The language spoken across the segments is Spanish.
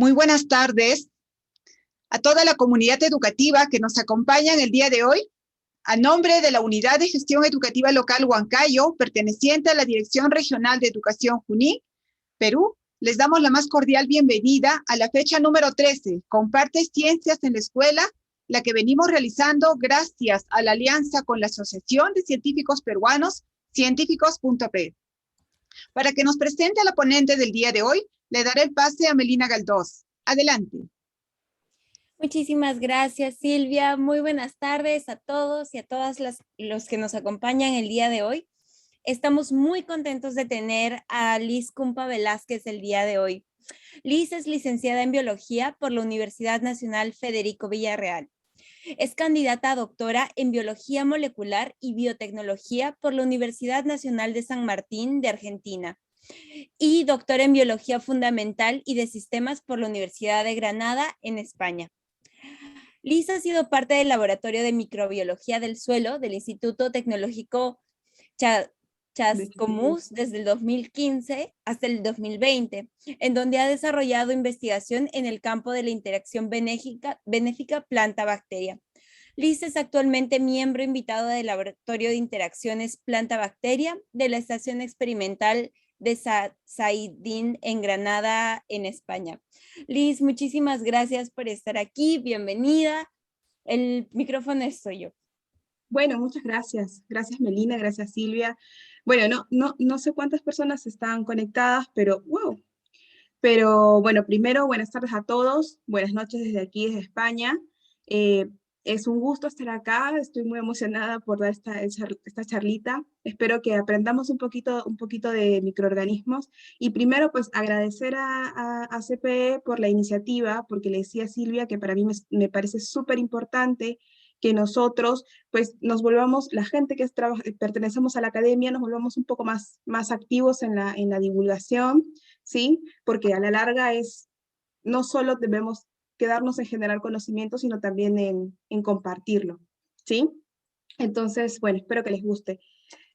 Muy buenas tardes a toda la comunidad educativa que nos acompaña en el día de hoy. A nombre de la Unidad de Gestión Educativa Local Huancayo, perteneciente a la Dirección Regional de Educación Junín, Perú, les damos la más cordial bienvenida a la fecha número 13, Comparte Ciencias en la Escuela, la que venimos realizando gracias a la alianza con la Asociación de Científicos Peruanos, científicos.p. Para que nos presente a la ponente del día de hoy, le daré el pase a Melina Galdós. Adelante. Muchísimas gracias, Silvia. Muy buenas tardes a todos y a todas los que nos acompañan el día de hoy. Estamos muy contentos de tener a Liz Cumpa Velázquez el día de hoy. Liz es licenciada en Biología por la Universidad Nacional Federico Villarreal. Es candidata a doctora en Biología Molecular y Biotecnología por la Universidad Nacional de San Martín de Argentina y doctora en Biología Fundamental y de Sistemas por la Universidad de Granada en España. Liz ha sido parte del Laboratorio de Microbiología del Suelo del Instituto Tecnológico Chascomús desde el 2015 hasta el 2020, en donde ha desarrollado investigación en el campo de la interacción benéfica planta-bacteria. Liz es actualmente miembro invitado del Laboratorio de Interacciones Planta-Bacteria de la Estación Experimental de Saidín en Granada, en España. Liz, muchísimas gracias por estar aquí, bienvenida. El micrófono es tuyo. Bueno, muchas gracias. Gracias, Melina, gracias, Silvia. Bueno, no sé cuántas personas están conectadas, pero wow. Pero bueno, primero, buenas tardes a todos. Buenas noches desde aquí, desde España. Es un gusto estar acá. Estoy muy emocionada por dar esta charlita. Espero que aprendamos un poquito de microorganismos. Y primero, pues agradecer a CPE por la iniciativa, porque le decía a Silvia que para mí me parece súper importante que nosotros, pues, nos volvamos, la gente que pertenecemos a la academia, nos volvamos un poco más activos en la divulgación, ¿sí? Porque a la larga no solo debemos quedarnos en generar conocimiento, sino también en compartirlo, ¿sí? Entonces, bueno, espero que les guste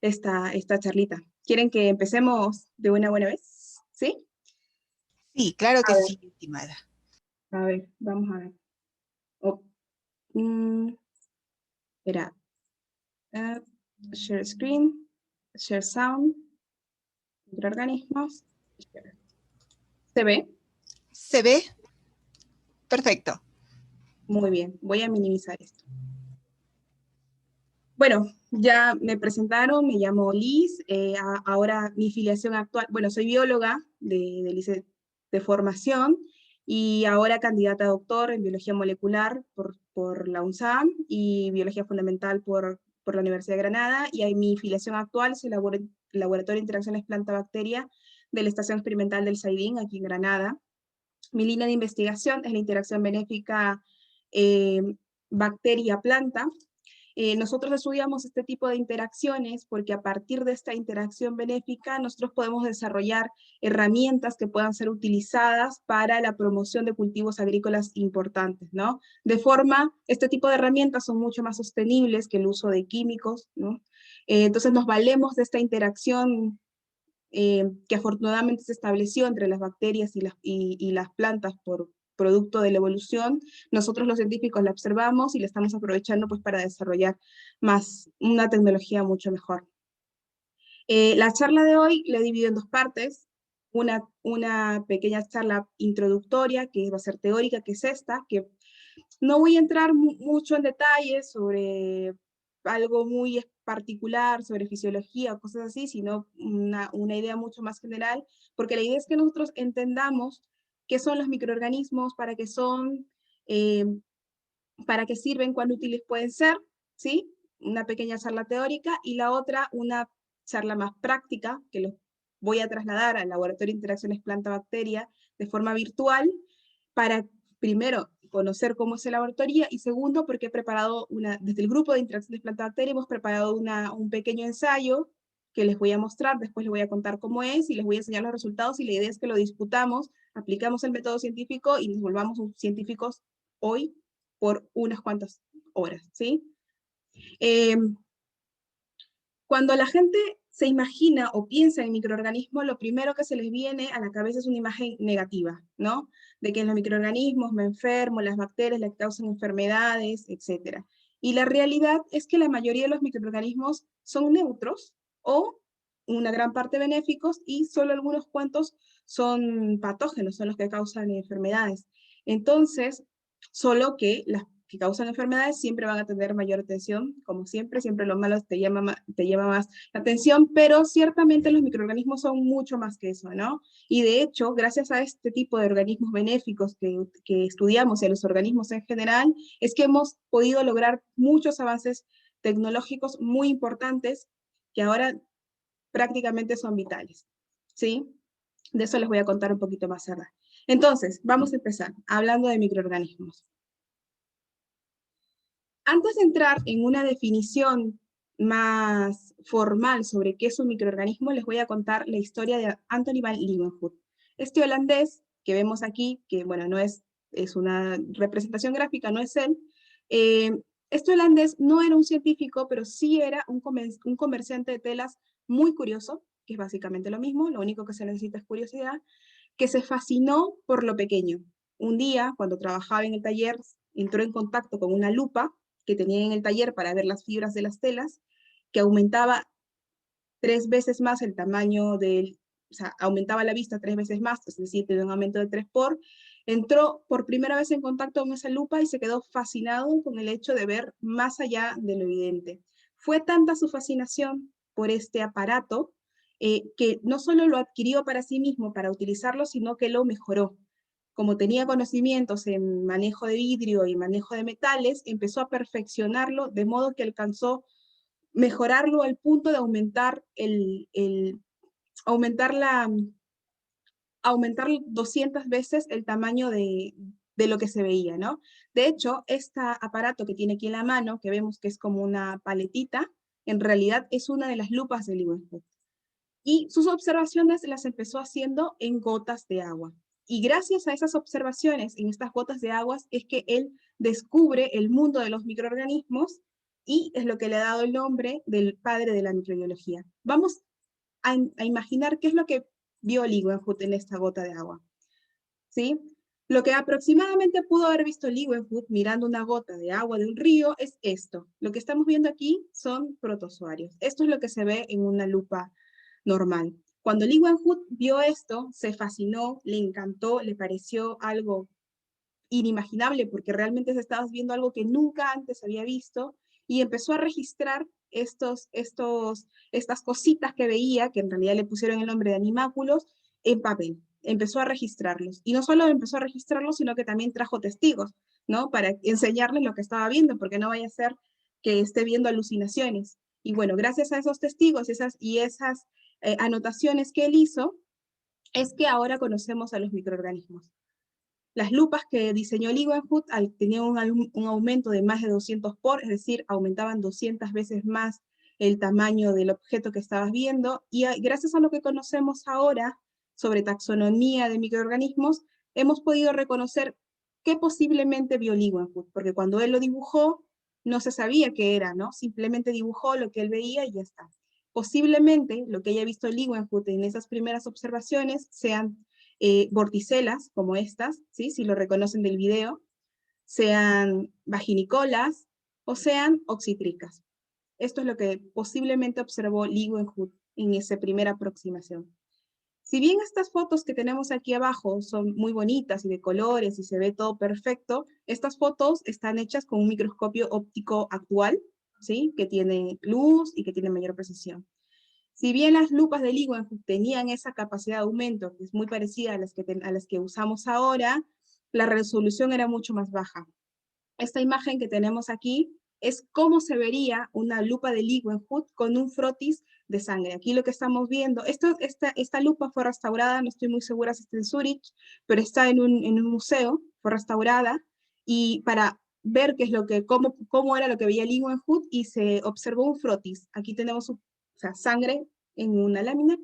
esta charlita. ¿Quieren que empecemos de una buena vez? ¿Sí? Sí, claro que sí, estimada. A ver, vamos a ver. Espera. Share screen, share sound, microorganismos. ¿Se ve? ¿Se ve? Perfecto. Muy bien, voy a minimizar esto. Bueno, ya me presentaron, me llamo Liz, ahora mi filiación actual, bueno, soy bióloga de formación y ahora candidata a doctor en biología molecular por la UNSAM y biología fundamental por la Universidad de Granada, y mi filiación actual es el Laboratorio de Interacciones Planta-Bacteria de la Estación Experimental del Saidín, aquí en Granada. Mi línea de investigación es la interacción benéfica bacteria-planta. Nosotros estudiamos este tipo de interacciones porque a partir de esta interacción benéfica nosotros podemos desarrollar herramientas que puedan ser utilizadas para la promoción de cultivos agrícolas importantes, ¿no? Este tipo de herramientas son mucho más sostenibles que el uso de químicos, ¿no? Entonces nos valemos de esta interacción que afortunadamente se estableció entre las bacterias y las plantas por producto de la evolución. Nosotros los científicos la observamos y la estamos aprovechando pues para desarrollar una tecnología mucho mejor. La charla de hoy la he dividido en dos partes. Una pequeña charla introductoria, que va a ser teórica, que es esta, que no voy a entrar mucho en detalles sobre algo muy particular, sobre fisiología o cosas así, sino una idea mucho más general, porque la idea es que nosotros entendamos qué son los microorganismos, para qué son, para qué sirven, cuán útiles pueden ser, ¿sí? Una pequeña charla teórica, y la otra, una charla más práctica, que lo voy a trasladar al Laboratorio de Interacciones Planta-Bacteria de forma virtual, para primero conocer cómo es el laboratorio, y segundo, porque he preparado desde el grupo de interacciones planta-bacteria hemos preparado un pequeño ensayo que les voy a mostrar, después les voy a contar cómo es, y les voy a enseñar los resultados, y la idea es que lo discutamos, aplicamos el método científico, y nos volvamos científicos hoy por unas cuantas horas, ¿sí? Cuando la gente se imagina o piensa en microorganismos, lo primero que se les viene a la cabeza es una imagen negativa, ¿no? De que en los microorganismos me enfermo, las bacterias les causan enfermedades, etc. Y la realidad es que la mayoría de los microorganismos son neutros o una gran parte benéficos y solo algunos cuantos son patógenos, son los que causan enfermedades. Entonces, solo que las que causan enfermedades siempre van a tener mayor atención, como siempre, siempre lo malo te llama más la atención, pero ciertamente los microorganismos son mucho más que eso, ¿no? Y de hecho, gracias a este tipo de organismos benéficos que estudiamos y a los organismos en general, es que hemos podido lograr muchos avances tecnológicos muy importantes que ahora prácticamente son vitales, ¿sí? De eso les voy a contar un poquito más tarde. Entonces, vamos a empezar hablando de microorganismos. Antes de entrar en una definición más formal sobre qué es un microorganismo, les voy a contar la historia de Anthony van Leeuwenhoek. Este holandés que vemos aquí, que bueno, no es una representación gráfica, no es él, este holandés no era un científico, pero sí era un comerciante de telas muy curioso, que es básicamente lo mismo, lo único que se necesita es curiosidad, que se fascinó por lo pequeño. Un día, cuando trabajaba en el taller, entró en contacto con una lupa que tenía en el taller para ver las fibras de las telas, que aumentaba 3 veces más el tamaño o sea, aumentaba la vista 3 veces más, es decir, tenía un aumento de 3 por. Entró por primera vez en contacto con esa lupa y se quedó fascinado con el hecho de ver más allá de lo evidente. Fue tanta su fascinación por este aparato que no solo lo adquirió para sí mismo, para utilizarlo, sino que lo mejoró. Como tenía conocimientos en manejo de vidrio y manejo de metales, empezó a perfeccionarlo de modo que alcanzó mejorarlo al punto de aumentar aumentar 200 veces el tamaño de lo que se veía, ¿no? De hecho, este aparato que tiene aquí en la mano, que vemos que es como una paletita, en realidad es una de las lupas de Leeuwenhoek. Y sus observaciones las empezó haciendo en gotas de agua. Y gracias a esas observaciones en estas gotas de agua es que él descubre el mundo de los microorganismos y es lo que le ha dado el nombre del padre de la microbiología. Vamos a imaginar qué es lo que vio Leeuwenhoek en esta gota de agua. ¿Sí? Lo que aproximadamente pudo haber visto Leeuwenhoek mirando una gota de agua de un río es esto. Lo que estamos viendo aquí son protozoarios. Esto es lo que se ve en una lupa normal. Cuando Leeuwenhoek vio esto, se fascinó, le encantó, le pareció algo inimaginable porque realmente se estaba viendo algo que nunca antes había visto y empezó a registrar estas cositas que veía, que en realidad le pusieron el nombre de animáculos, en papel. Empezó a registrarlos. Y no solo empezó a registrarlos, sino que también trajo testigos, ¿no? Para enseñarles lo que estaba viendo, porque no vaya a ser que esté viendo alucinaciones. Y bueno, gracias a esos testigos y esas anotaciones que él hizo, es que ahora conocemos a los microorganismos. Las lupas que diseñó Leeuwenhoek tenían un aumento de más de 200 por, es decir, aumentaban 200 veces más el tamaño del objeto que estabas viendo, y gracias a lo que conocemos ahora sobre taxonomía de microorganismos, hemos podido reconocer qué posiblemente vio Leeuwenhoek, porque cuando él lo dibujó, no se sabía qué era, ¿no? Simplemente dibujó lo que él veía y ya está. Posiblemente lo que haya visto Leeuwenhoek en esas primeras observaciones sean vorticelas como estas, ¿sí? Si lo reconocen del video, sean vaginicolas o sean oxitricas. Esto es lo que posiblemente observó Leeuwenhoek en esa primera aproximación. Si bien estas fotos que tenemos aquí abajo son muy bonitas y de colores y se ve todo perfecto, estas fotos están hechas con un microscopio óptico actual, ¿sí? Que tiene luz y que tiene mayor precisión. Si bien las lupas de Leeuwenhoek tenían esa capacidad de aumento, que es muy parecida a las que usamos ahora, la resolución era mucho más baja. Esta imagen que tenemos aquí es cómo se vería una lupa de Leeuwenhoek con un frotis de sangre. Aquí lo que estamos viendo, esta lupa fue restaurada, no estoy muy segura si está en Zurich, pero está en un museo, fue restaurada, y para ver qué es cómo era lo que veía Leeuwenhoek, y se observó un frotis. Aquí tenemos sangre en una lámina,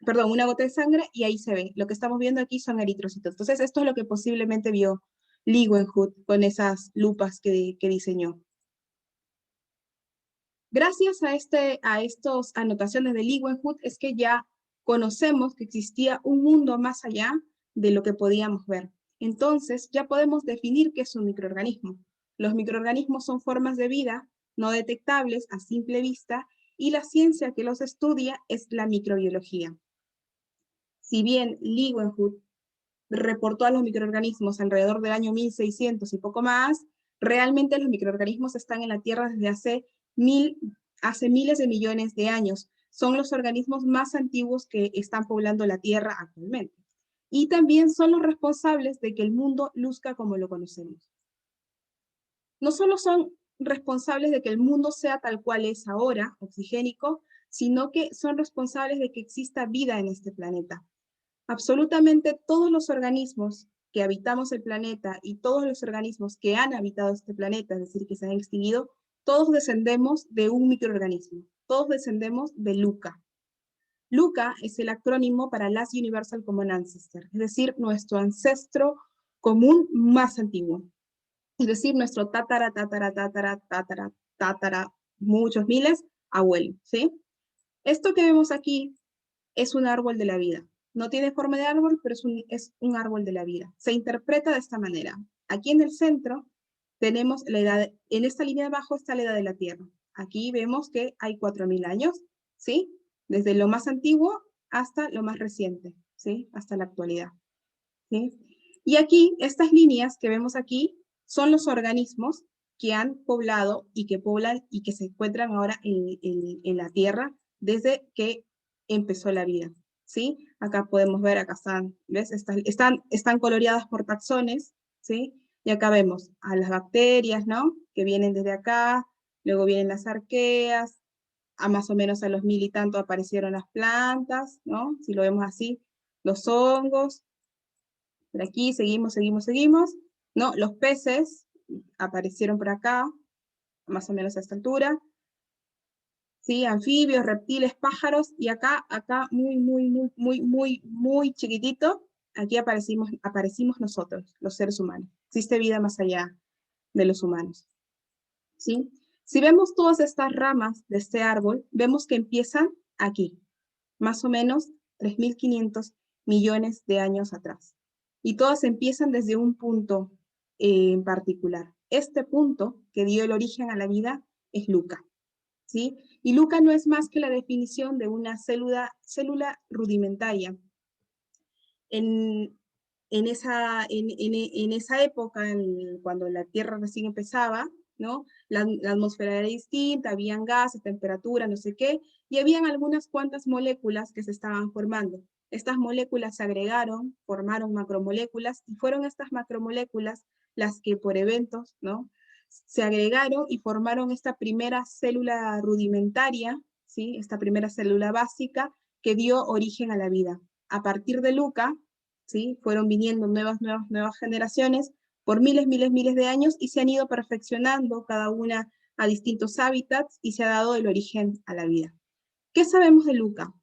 perdón, una gota de sangre, y ahí se ve. Lo que estamos viendo aquí son eritrocitos. Entonces, esto es lo que posiblemente vio Leeuwenhoek con esas lupas que diseñó. Gracias a estas anotaciones de Leeuwenhoek es que ya conocemos que existía un mundo más allá de lo que podíamos ver. Entonces ya podemos definir qué es un microorganismo. Los microorganismos son formas de vida no detectables a simple vista y la ciencia que los estudia es la microbiología. Si bien Leeuwenhoek reportó a los microorganismos alrededor del año 1600 y poco más, realmente los microorganismos están en la Tierra desde hace miles de millones de años. Son los organismos más antiguos que están poblando la Tierra actualmente. Y también son los responsables de que el mundo luzca como lo conocemos. No solo son responsables de que el mundo sea tal cual es ahora, oxigénico, sino que son responsables de que exista vida en este planeta. Absolutamente todos los organismos que habitamos el planeta y todos los organismos que han habitado este planeta, es decir, que se han extinguido, todos descendemos de un microorganismo, todos descendemos de LUCA. LUCA es el acrónimo para Last Universal Common Ancestor, es decir, nuestro ancestro común más antiguo. Es decir, nuestro tatara, muchos miles, abuelo, ¿sí? Esto que vemos aquí es un árbol de la vida. No tiene forma de árbol, pero es un árbol de la vida. Se interpreta de esta manera. Aquí en el centro tenemos la edad, en esta línea de abajo está la edad de la Tierra. Aquí vemos que hay 4000 años, ¿sí? Desde lo más antiguo hasta lo más reciente, ¿sí? Hasta la actualidad, ¿sí? Y aquí, estas líneas que vemos aquí son los organismos que han poblado y que poblan y que se encuentran ahora en la Tierra desde que empezó la vida, ¿sí? Acá podemos ver, acá están, ¿ves? Están coloreadas por taxones, ¿sí? Y acá vemos a las bacterias, ¿no? Que vienen desde acá, luego vienen las arqueas, a más o menos a los 1000 y tanto aparecieron las plantas, ¿no? Si lo vemos así, los hongos. Por aquí seguimos, ¿no? Los peces aparecieron por acá, más o menos a esta altura. ¿Sí? Anfibios, reptiles, pájaros, y acá muy chiquitito, aquí aparecimos nosotros, los seres humanos. Existe vida más allá de los humanos, ¿sí? Si vemos todas estas ramas de este árbol, vemos que empiezan aquí, más o menos 3.500 millones de años atrás. Y todas empiezan desde un punto en particular. Este punto que dio el origen a la vida es LUCA, ¿sí? Y LUCA no es más que la definición de una célula rudimentaria. En esa época, cuando la Tierra recién empezaba, ¿no? La atmósfera era distinta, habían gases, temperatura, no sé qué, y habían algunas cuantas moléculas que se estaban formando. Estas moléculas se agregaron, formaron macromoléculas, y fueron estas macromoléculas las que por eventos, ¿no? Se agregaron y formaron esta primera célula rudimentaria, ¿sí? Esta primera célula básica que dio origen a la vida. A partir de LUCA, ¿sí? Fueron viniendo nuevas generaciones por miles de años y se han ido perfeccionando cada una a distintos hábitats y se ha dado el origen a la vida. ¿Qué sabemos de LUCA?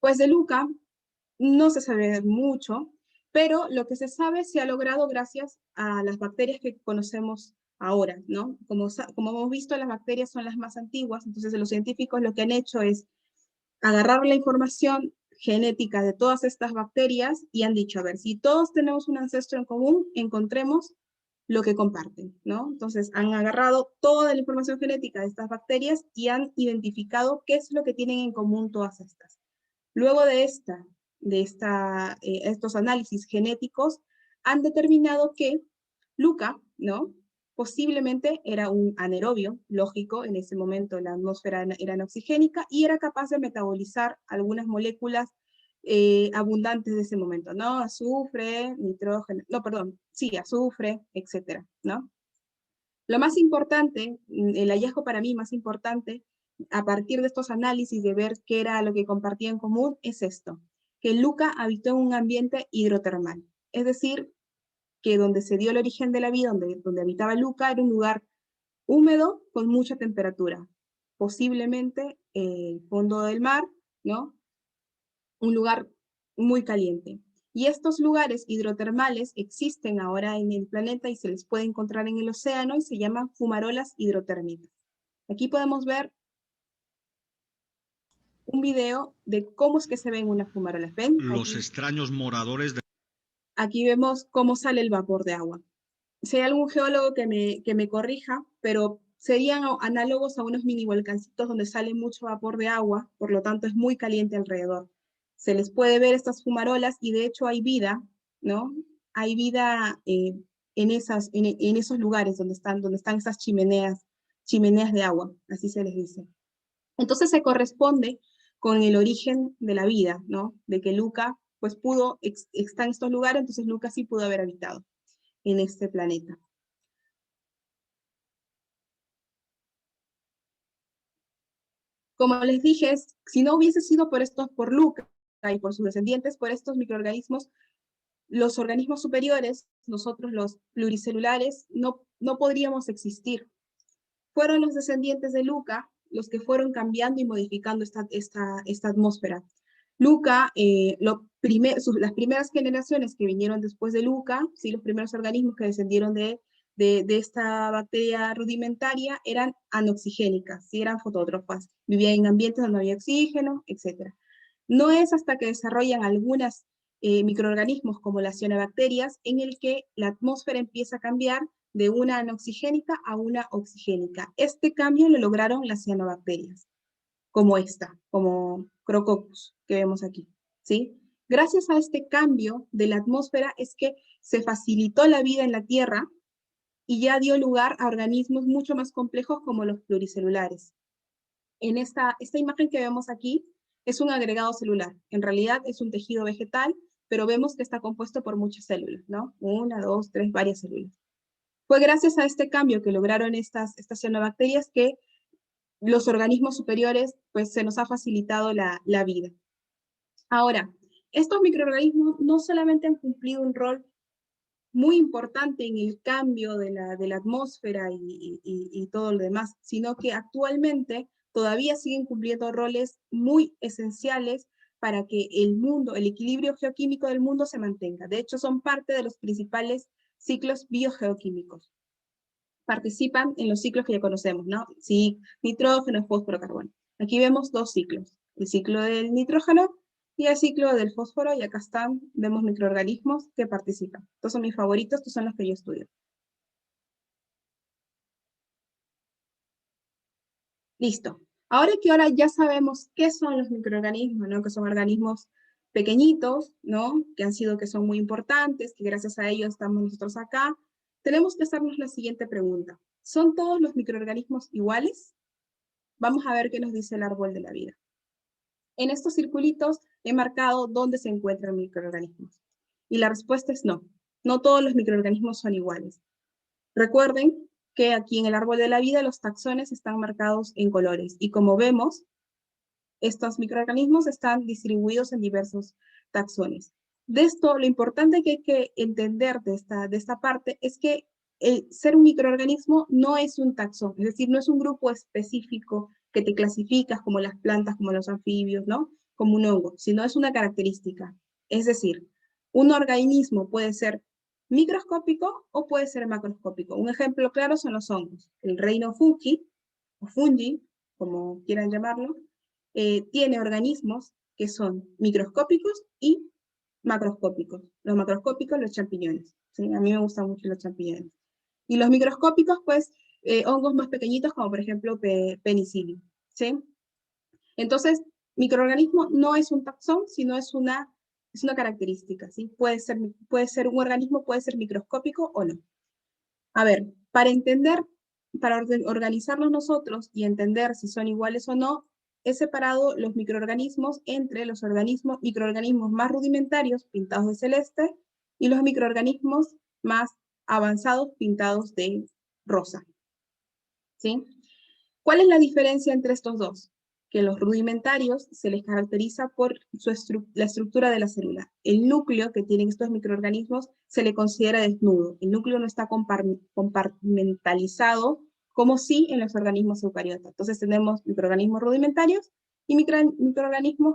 Pues de LUCA no se sabe mucho, pero lo que se sabe se ha logrado gracias a las bacterias que conocemos ahora, ¿no? Como hemos visto, las bacterias son las más antiguas, entonces los científicos lo que han hecho es agarrar la información genética de todas estas bacterias y han dicho, a ver, si todos tenemos un ancestro en común, encontremos lo que comparten, ¿no? Entonces han agarrado toda la información genética de estas bacterias y han identificado qué es lo que tienen en común todas estas. Luego de estos análisis genéticos, han determinado que LUCA, ¿no? Posiblemente era un anaerobio, lógico, en ese momento la atmósfera era anoxigénica y era capaz de metabolizar algunas moléculas abundantes de ese momento, ¿no? Azufre, nitrógeno, no, perdón, sí, azufre, etcétera, ¿no? Lo más importante, el hallazgo para mí más importante, a partir de estos análisis de ver qué era lo que compartía en común, es esto, que LUCA habitó en un ambiente hidrotermal, es decir, que donde se dio el origen de la vida, donde habitaba LUCA, era un lugar húmedo con mucha temperatura, posiblemente el fondo del mar, ¿no? Un lugar muy caliente. Y estos lugares hidrotermales existen ahora en el planeta y se les puede encontrar en el océano y se llaman fumarolas hidrotérmicas. Aquí podemos ver un video de cómo es que se ven unas fumarolas. ¿Ven? Los extraños moradores de... Aquí vemos cómo sale el vapor de agua. Si hay algún geólogo que me corrija, pero serían análogos a unos mini volcancitos donde sale mucho vapor de agua, por lo tanto es muy caliente alrededor. Se les puede ver estas fumarolas y de hecho hay vida, ¿no? Hay vida en esos lugares donde están esas chimeneas de agua, así se les dice. Entonces se corresponde con el origen de la vida, ¿no? De que Luca, pues está en estos lugares, entonces Luca sí pudo haber habitado en este planeta. Como les dije, si no hubiese sido por Luca y por sus descendientes, por estos microorganismos, los organismos superiores, nosotros los pluricelulares, no podríamos existir. Fueron los descendientes de Luca los que fueron cambiando y modificando esta atmósfera. Luca, las primeras generaciones que vinieron después de Luca, ¿sí? Los primeros organismos que descendieron de esta bacteria rudimentaria eran anoxigénicas, ¿sí? Eran fotótrofas, vivían en ambientes donde no había oxígeno, etc. No es hasta que desarrollan algunos microorganismos como las cianobacterias en el que la atmósfera empieza a cambiar de una anoxigénica a una oxigénica. Este cambio lo lograron las cianobacterias, como esta, como Crococcus, que vemos aquí, ¿sí? Gracias a este cambio de la atmósfera es que se facilitó la vida en la Tierra y ya dio lugar a organismos mucho más complejos como los pluricelulares. En esta imagen que vemos aquí es un agregado celular. En realidad es un tejido vegetal, pero vemos que está compuesto por muchas células, ¿no? 1, 2, 3, varias células. Fue gracias a este cambio que lograron estas cianobacterias que los organismos superiores, pues se nos ha facilitado la vida. Ahora, estos microorganismos no solamente han cumplido un rol muy importante en el cambio de la atmósfera y todo lo demás, sino que actualmente todavía siguen cumpliendo roles muy esenciales para que el equilibrio geoquímico del mundo se mantenga. De hecho, son parte de los principales ciclos biogeoquímicos. Participan en los ciclos que ya conocemos, ¿no? Sí, nitrógeno, fósforo, carbono. Aquí vemos dos ciclos, el ciclo del nitrógeno y el ciclo del fósforo, y acá vemos microorganismos que participan. Estos son mis favoritos, estos son los que yo estudio. Listo. Ahora ya sabemos qué son los microorganismos, ¿no? Que son organismos pequeñitos, ¿no? Que son muy importantes, que gracias a ellos estamos nosotros acá. Tenemos que hacernos la siguiente pregunta. ¿Son todos los microorganismos iguales? Vamos a ver qué nos dice el árbol de la vida. En estos circulitos he marcado dónde se encuentran microorganismos. Y la respuesta es no. No todos los microorganismos son iguales. Recuerden que aquí en el árbol de la vida los taxones están marcados en colores. Y como vemos, estos microorganismos están distribuidos en diversos taxones. De esto, lo importante que hay que entender de esta parte es que el ser un microorganismo no es un taxón, es decir, no es un grupo específico que te clasificas como las plantas, como los anfibios, ¿no? Como un hongo, sino es una característica. Es decir, un organismo puede ser microscópico o puede ser macroscópico. Un ejemplo claro son los hongos. El reino fungi, o fungi, como quieran llamarlo, tiene organismos que son microscópicos y macroscópicos. Los macroscópicos, los champiñones. ¿Sí? A mí me gustan mucho los champiñones. Y los microscópicos, pues, hongos más pequeñitos, como por ejemplo penicillium. ¿Sí? Entonces, microorganismo no es un taxón, sino es una característica. ¿Sí? Puede ser un organismo, puede ser microscópico o no. A ver, para organizarlos nosotros y entender si son iguales o no, he separado los microorganismos entre los microorganismos más rudimentarios, pintados de celeste, y los microorganismos más avanzados, pintados de rosa. ¿Sí? ¿Cuál es la diferencia entre estos dos? Que los rudimentarios se les caracteriza por la estructura de la célula. El núcleo que tienen estos microorganismos se le considera desnudo. El núcleo no está compartimentalizado como sí en los organismos eucariotas. Entonces tenemos microorganismos rudimentarios y microorganismos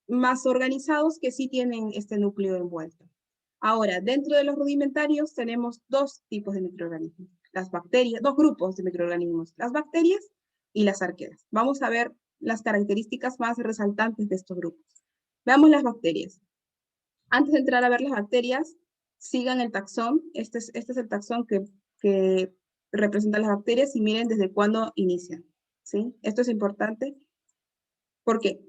más organizados que sí tienen este núcleo envuelto. Ahora, dentro de los rudimentarios tenemos dos tipos de microorganismos. las bacterias, dos grupos de microorganismos, las bacterias y las arqueas. Vamos a ver las características más resaltantes de estos grupos. Veamos las bacterias. Antes de entrar a ver las bacterias, sigan el taxón. Este es el taxón que representa las bacterias y miren desde cuándo inician, ¿sí? Esto es importante. ¿Por qué?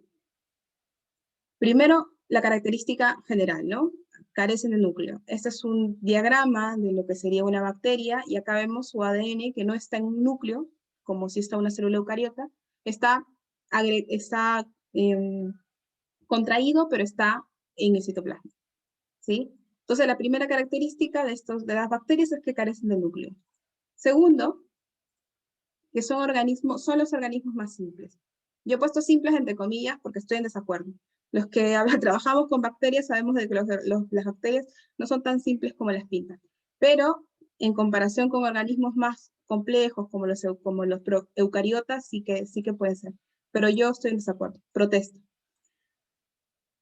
Primero, la característica general, ¿no? Carecen de núcleo. Este es un diagrama de lo que sería una bacteria, y acá vemos su ADN que no está en un núcleo, como si está una célula eucariota, está contraído, pero está en el citoplasma, ¿sí? Entonces, la primera característica de las bacterias es que carecen de núcleo. Segundo, que son los organismos más simples. Yo he puesto simples entre comillas porque estoy en desacuerdo. Los que trabajamos con bacterias sabemos de que las bacterias no son tan simples como las pintan, pero en comparación con organismos más complejos como los eucariotas sí que pueden ser. Pero yo estoy en desacuerdo, protesto.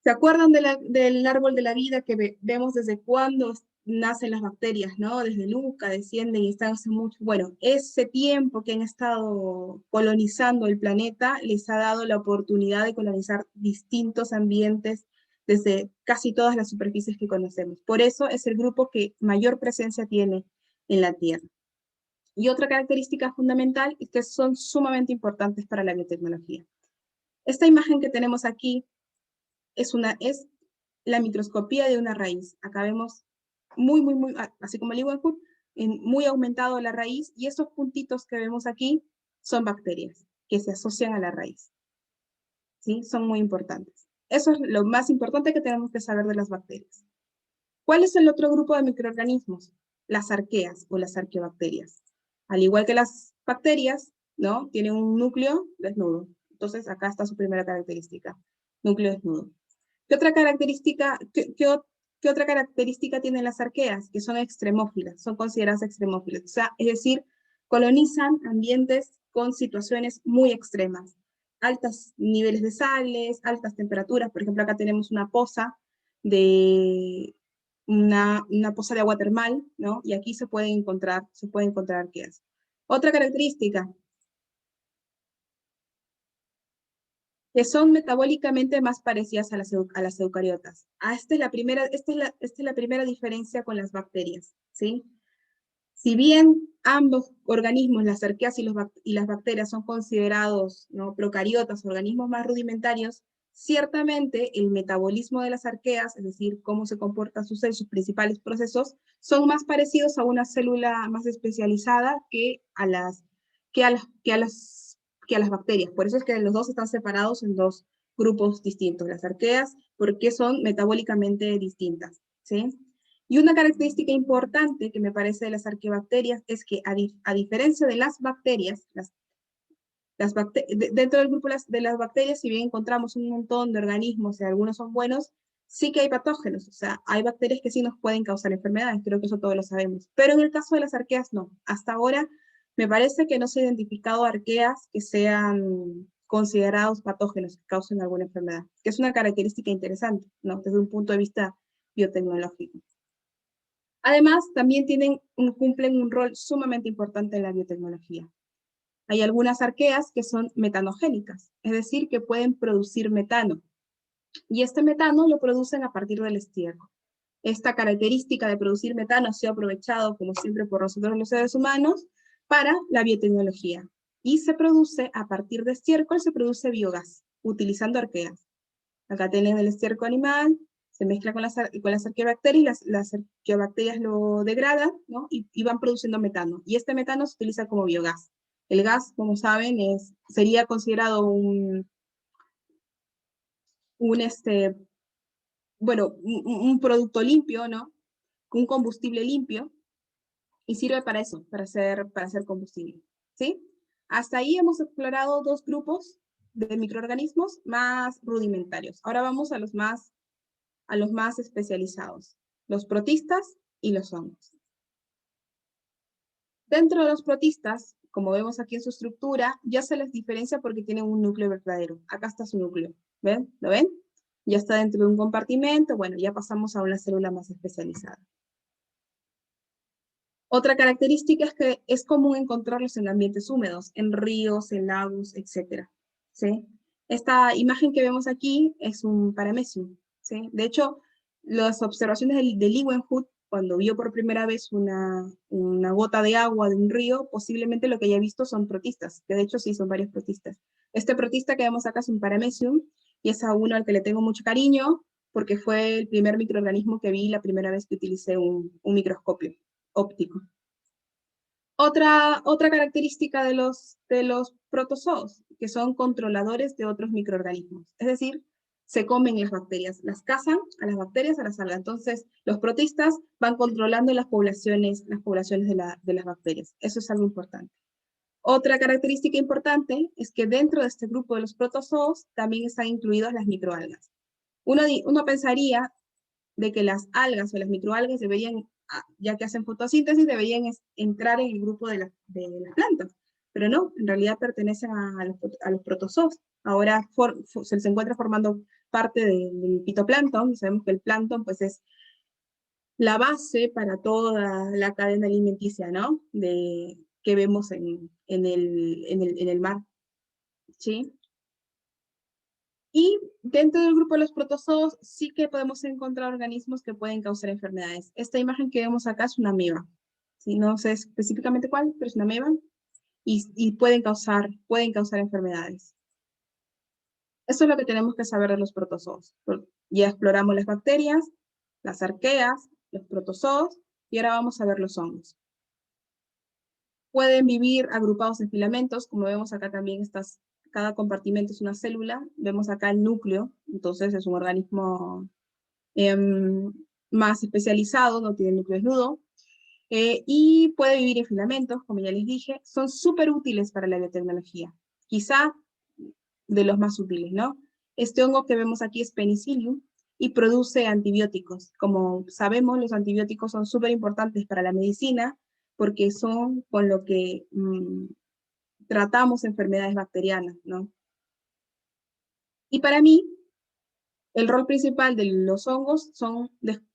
¿Se acuerdan del árbol de la vida que vemos desde cuándo nacen las bacterias, ¿no? Desde nunca descienden y están hace mucho. Bueno, ese tiempo que han estado colonizando el planeta les ha dado la oportunidad de colonizar distintos ambientes desde casi todas las superficies que conocemos. Por eso es el grupo que mayor presencia tiene en la Tierra. Y otra característica fundamental es que son sumamente importantes para la biotecnología. Esta imagen que tenemos aquí es la microscopía de una raíz. Acá vemos muy, así como el Leeuwenhoek, muy aumentado la raíz, y estos puntitos que vemos aquí son bacterias que se asocian a la raíz. ¿Sí? Son muy importantes. Eso es lo más importante que tenemos que saber de las bacterias. ¿Cuál es el otro grupo de microorganismos? Las arqueas o las arqueobacterias. Al igual que las bacterias, ¿no? Tienen un núcleo desnudo. Entonces, acá está su primera característica, núcleo desnudo. ¿Qué otra característica tienen las arqueas? Que son extremófilas, son consideradas extremófilas. O sea, es decir, colonizan ambientes con situaciones muy extremas. Altos niveles de sales, altas temperaturas. Por ejemplo, acá tenemos una poza de agua termal, ¿no? Y aquí se pueden encontrar arqueas. Otra característica, que son metabólicamente más parecidas a las eucariotas. Esta es la primera diferencia con las bacterias, ¿sí? Si bien ambos organismos, las arqueas y las bacterias, son considerados, ¿no?, procariotas, organismos más rudimentarios, ciertamente el metabolismo de las arqueas, es decir, cómo se comporta sus principales procesos, son más parecidos a una célula más especializada que a las bacterias. Por eso es que los dos están separados en dos grupos distintos, las arqueas, porque son metabólicamente distintas, ¿sí? Y una característica importante que me parece de las arqueobacterias es que, a diferencia de las bacterias, dentro del grupo de las bacterias, si bien encontramos un montón de organismos y algunos son buenos, sí que hay patógenos, o sea, hay bacterias que sí nos pueden causar enfermedades, creo que eso todos lo sabemos. Pero en el caso de las arqueas, no. Hasta ahora, me parece que no se ha identificado arqueas que sean considerados patógenos, que causen alguna enfermedad, que es una característica interesante, ¿no?, desde un punto de vista biotecnológico. Además, también cumplen un rol sumamente importante en la biotecnología. Hay algunas arqueas que son metanogénicas, es decir, que pueden producir metano. Y este metano lo producen a partir del estiércol. Esta característica de producir metano ha sido aprovechado, como siempre, por nosotros los seres humanos para la biotecnología. Y se produce, a partir de estiércol, se produce biogás, utilizando arqueas. Acá tienen el estiércol animal, se mezcla con las arqueobacterias, las arqueobacterias lo degradan, ¿no?, y van produciendo metano. Y este metano se utiliza como biogás. El gas, como saben, sería considerado un producto limpio, ¿no?, un combustible limpio, y sirve para eso, para hacer combustible, ¿sí? Hasta ahí hemos explorado dos grupos de microorganismos más rudimentarios. Ahora vamos a los más especializados, los protistas y los hongos. Dentro de los protistas, como vemos aquí en su estructura, ya se les diferencia porque tienen un núcleo verdadero. Acá está su núcleo, ¿ven? ¿Lo ven? Ya está dentro de un compartimento. Bueno, ya pasamos a una célula más especializada. Otra característica es que es común encontrarlos en ambientes húmedos, en ríos, en lagos, etc. ¿Sí? Esta imagen que vemos aquí es un paramecium. ¿Sí? De hecho, las observaciones de Leeuwenhoek, cuando vio por primera vez una gota de agua de un río, posiblemente lo que haya visto son protistas, que de hecho sí son varios protistas. Este protista que vemos acá es un paramecium, y es a uno al que le tengo mucho cariño, porque fue el primer microorganismo que vi la primera vez que utilicé un microscopio óptico. Otra característica de los protozoos, que son controladores de otros microorganismos. Es decir, se comen las bacterias, las cazan a las bacterias, a las algas. Entonces, los protistas van controlando las poblaciones de las bacterias. Eso es algo importante. Otra característica importante es que dentro de este grupo de los protozoos también están incluidas las microalgas. Uno pensaría de que las algas o las microalgas deberían, ya que hacen fotosíntesis, deberían entrar en el grupo de las plantas, pero no, en realidad pertenecen a los protozoos. Ahora se encuentra formando parte del fitoplancton, y sabemos que el plancton pues, es la base para toda la cadena alimenticia, ¿no? Que vemos en el mar, ¿sí? Y dentro del grupo de los protozoos sí que podemos encontrar organismos que pueden causar enfermedades. Esta imagen que vemos acá es una ameba. ¿Sí? No sé específicamente cuál, pero es una ameba. Y pueden causar enfermedades. Eso es lo que tenemos que saber de los protozoos. Ya exploramos las bacterias, las arqueas, los protozoos, y ahora vamos a ver los hongos. Pueden vivir agrupados en filamentos, como vemos acá también cada compartimento es una célula, vemos acá el núcleo, entonces es un organismo más especializado, no tiene núcleo desnudo, y puede vivir en filamentos, como ya les dije, son súper útiles para la biotecnología, quizá de los más útiles, ¿no? Este hongo que vemos aquí es Penicillium, y produce antibióticos. Como sabemos, los antibióticos son súper importantes para la medicina, porque son con lo que tratamos enfermedades bacterianas, ¿no? Y para mí, el rol principal de los hongos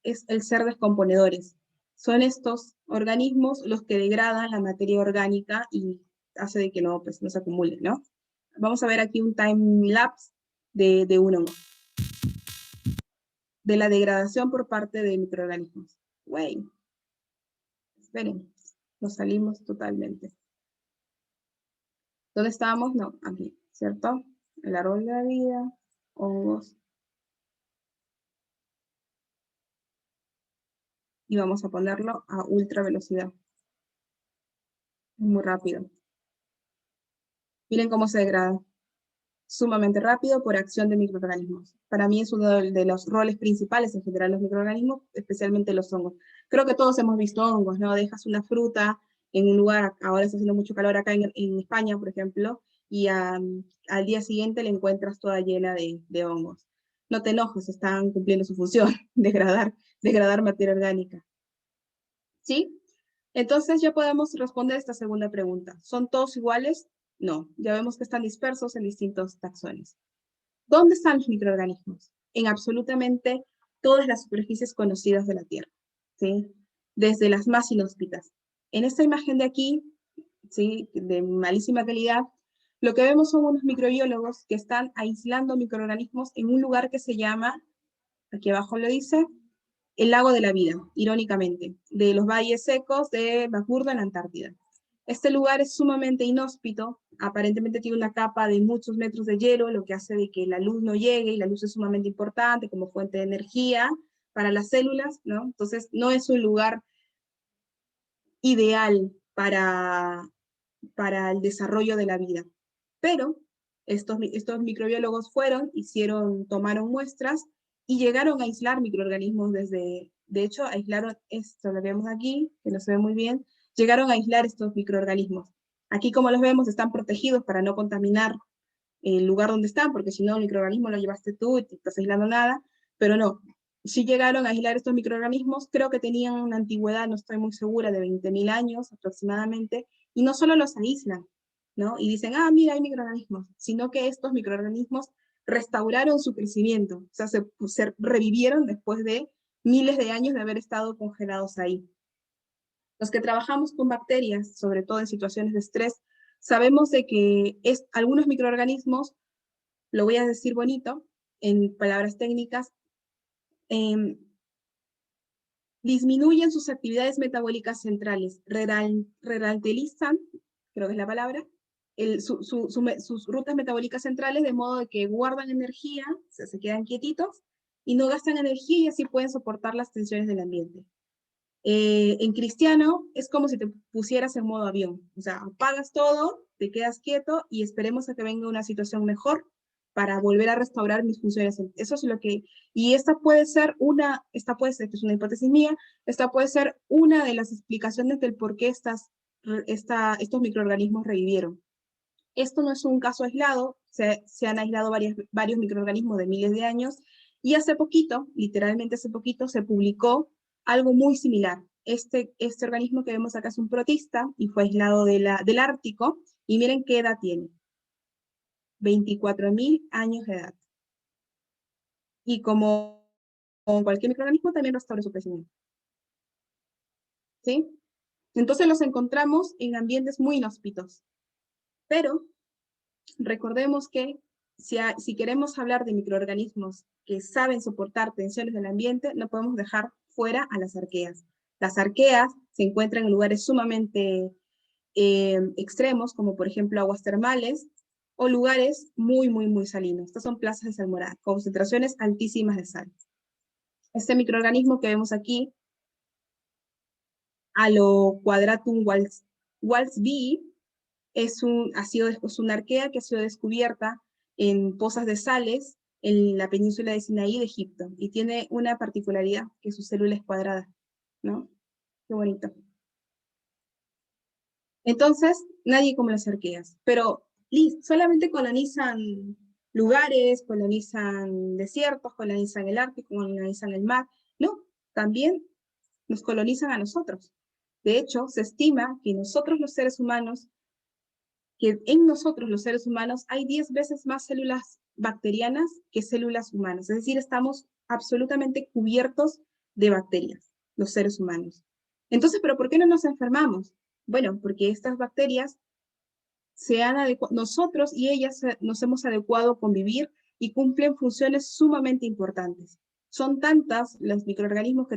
es el ser descomponedores. Son estos organismos los que degradan la materia orgánica y hace de que no se acumule, ¿no? Vamos a ver aquí un time lapse de un hongo. De la degradación por parte de microorganismos. Wey. Esperen, nos salimos totalmente. ¿Dónde estábamos? No, aquí, ¿cierto? El árbol de la vida, hongos. Y vamos a ponerlo a ultra velocidad. Muy rápido. Miren cómo se degrada. Sumamente rápido por acción de microorganismos. Para mí es uno de los roles principales en general los microorganismos, especialmente los hongos. Creo que todos hemos visto hongos, ¿no? Dejas una fruta en un lugar, ahora está haciendo mucho calor acá en España, por ejemplo, y al día siguiente la encuentras toda llena de hongos. No te enojes, están cumpliendo su función, degradar materia orgánica. ¿Sí? Entonces ya podemos responder esta segunda pregunta. ¿Son todos iguales? No, ya vemos que están dispersos en distintos taxones. ¿Dónde están los microorganismos? En absolutamente todas las superficies conocidas de la Tierra, ¿sí? Desde las más inhóspitas. En esta imagen de aquí, ¿sí? De malísima calidad, lo que vemos son unos microbiólogos que están aislando microorganismos en un lugar que se llama, aquí abajo lo dice, el lago de la vida, irónicamente, de los valles secos de McMurdo en la Antártida. Este lugar es sumamente inhóspito, aparentemente tiene una capa de muchos metros de hielo, lo que hace de que la luz no llegue, y la luz es sumamente importante como fuente de energía para las células, ¿no? Entonces no es un lugar ideal para el desarrollo de la vida. Pero estos microbiólogos tomaron muestras y llegaron a aislar microorganismos de hecho, aislaron esto, lo vemos aquí, que no se ve muy bien, llegaron a aislar estos microorganismos. Aquí, como los vemos, están protegidos para no contaminar el lugar donde están, porque si no, el microorganismo lo llevaste tú y te estás aislando nada, pero no. Sí llegaron a aislar estos microorganismos, creo que tenían una antigüedad, no estoy muy segura, de 20.000 años aproximadamente, y no solo los aíslan, ¿no? Y dicen, mira, hay microorganismos, sino que estos microorganismos restauraron su crecimiento, o sea, se revivieron después de miles de años de haber estado congelados ahí. Los que trabajamos con bacterias, sobre todo en situaciones de estrés, sabemos de que algunos microorganismos, lo voy a decir bonito, en palabras técnicas, disminuyen sus actividades metabólicas centrales, ralentizan, creo que es la palabra, sus rutas metabólicas centrales, de modo de que guardan energía, se quedan quietitos, y no gastan energía y así pueden soportar las tensiones del ambiente. En cristiano es como si te pusieras en modo avión, o sea, apagas todo, te quedas quieto y esperemos a que venga una situación mejor para volver a restaurar mis funciones. Eso es lo que, y esta puede ser, que es una hipótesis mía, esta puede ser una de las explicaciones del por qué estos microorganismos revivieron. Esto no es un caso aislado, se han aislado varios microorganismos de miles de años, y hace poquito, literalmente hace poquito, se publicó algo muy similar. Este organismo que vemos acá es un protista y fue aislado del Ártico, y miren qué edad tiene. 24.000 años de edad. Y como cualquier microorganismo, también restaura su crecimiento. ¿Sí? Entonces los encontramos en ambientes muy inhóspitos. Pero recordemos que si queremos hablar de microorganismos que saben soportar tensiones del ambiente, no podemos dejar fuera a las arqueas. Las arqueas se encuentran en lugares sumamente extremos, como por ejemplo aguas termales, o lugares muy, muy, muy salinos. Estas son plazas de salmourada, concentraciones altísimas de sal. Este microorganismo que vemos aquí, Aloquadratum walsbii, es una arquea que ha sido descubierta en pozas de sales en la península de Sinaí de Egipto, y tiene una particularidad, que su célula es cuadrada, ¿no? Qué bonito. Entonces, nadie come las arqueas, pero solamente colonizan lugares, colonizan desiertos, colonizan el Ártico, colonizan el mar. No, también nos colonizan a nosotros. De hecho, se estima que nosotros los seres humanos, que en nosotros los seres humanos hay 10 veces más células bacterianas que células humanas. Es decir, estamos absolutamente cubiertos de bacterias, los seres humanos. Entonces, ¿pero por qué no nos enfermamos? Bueno, porque estas bacterias nosotros y ellas nos hemos adecuado a convivir y cumplen funciones sumamente importantes. Son tantas los microorganismos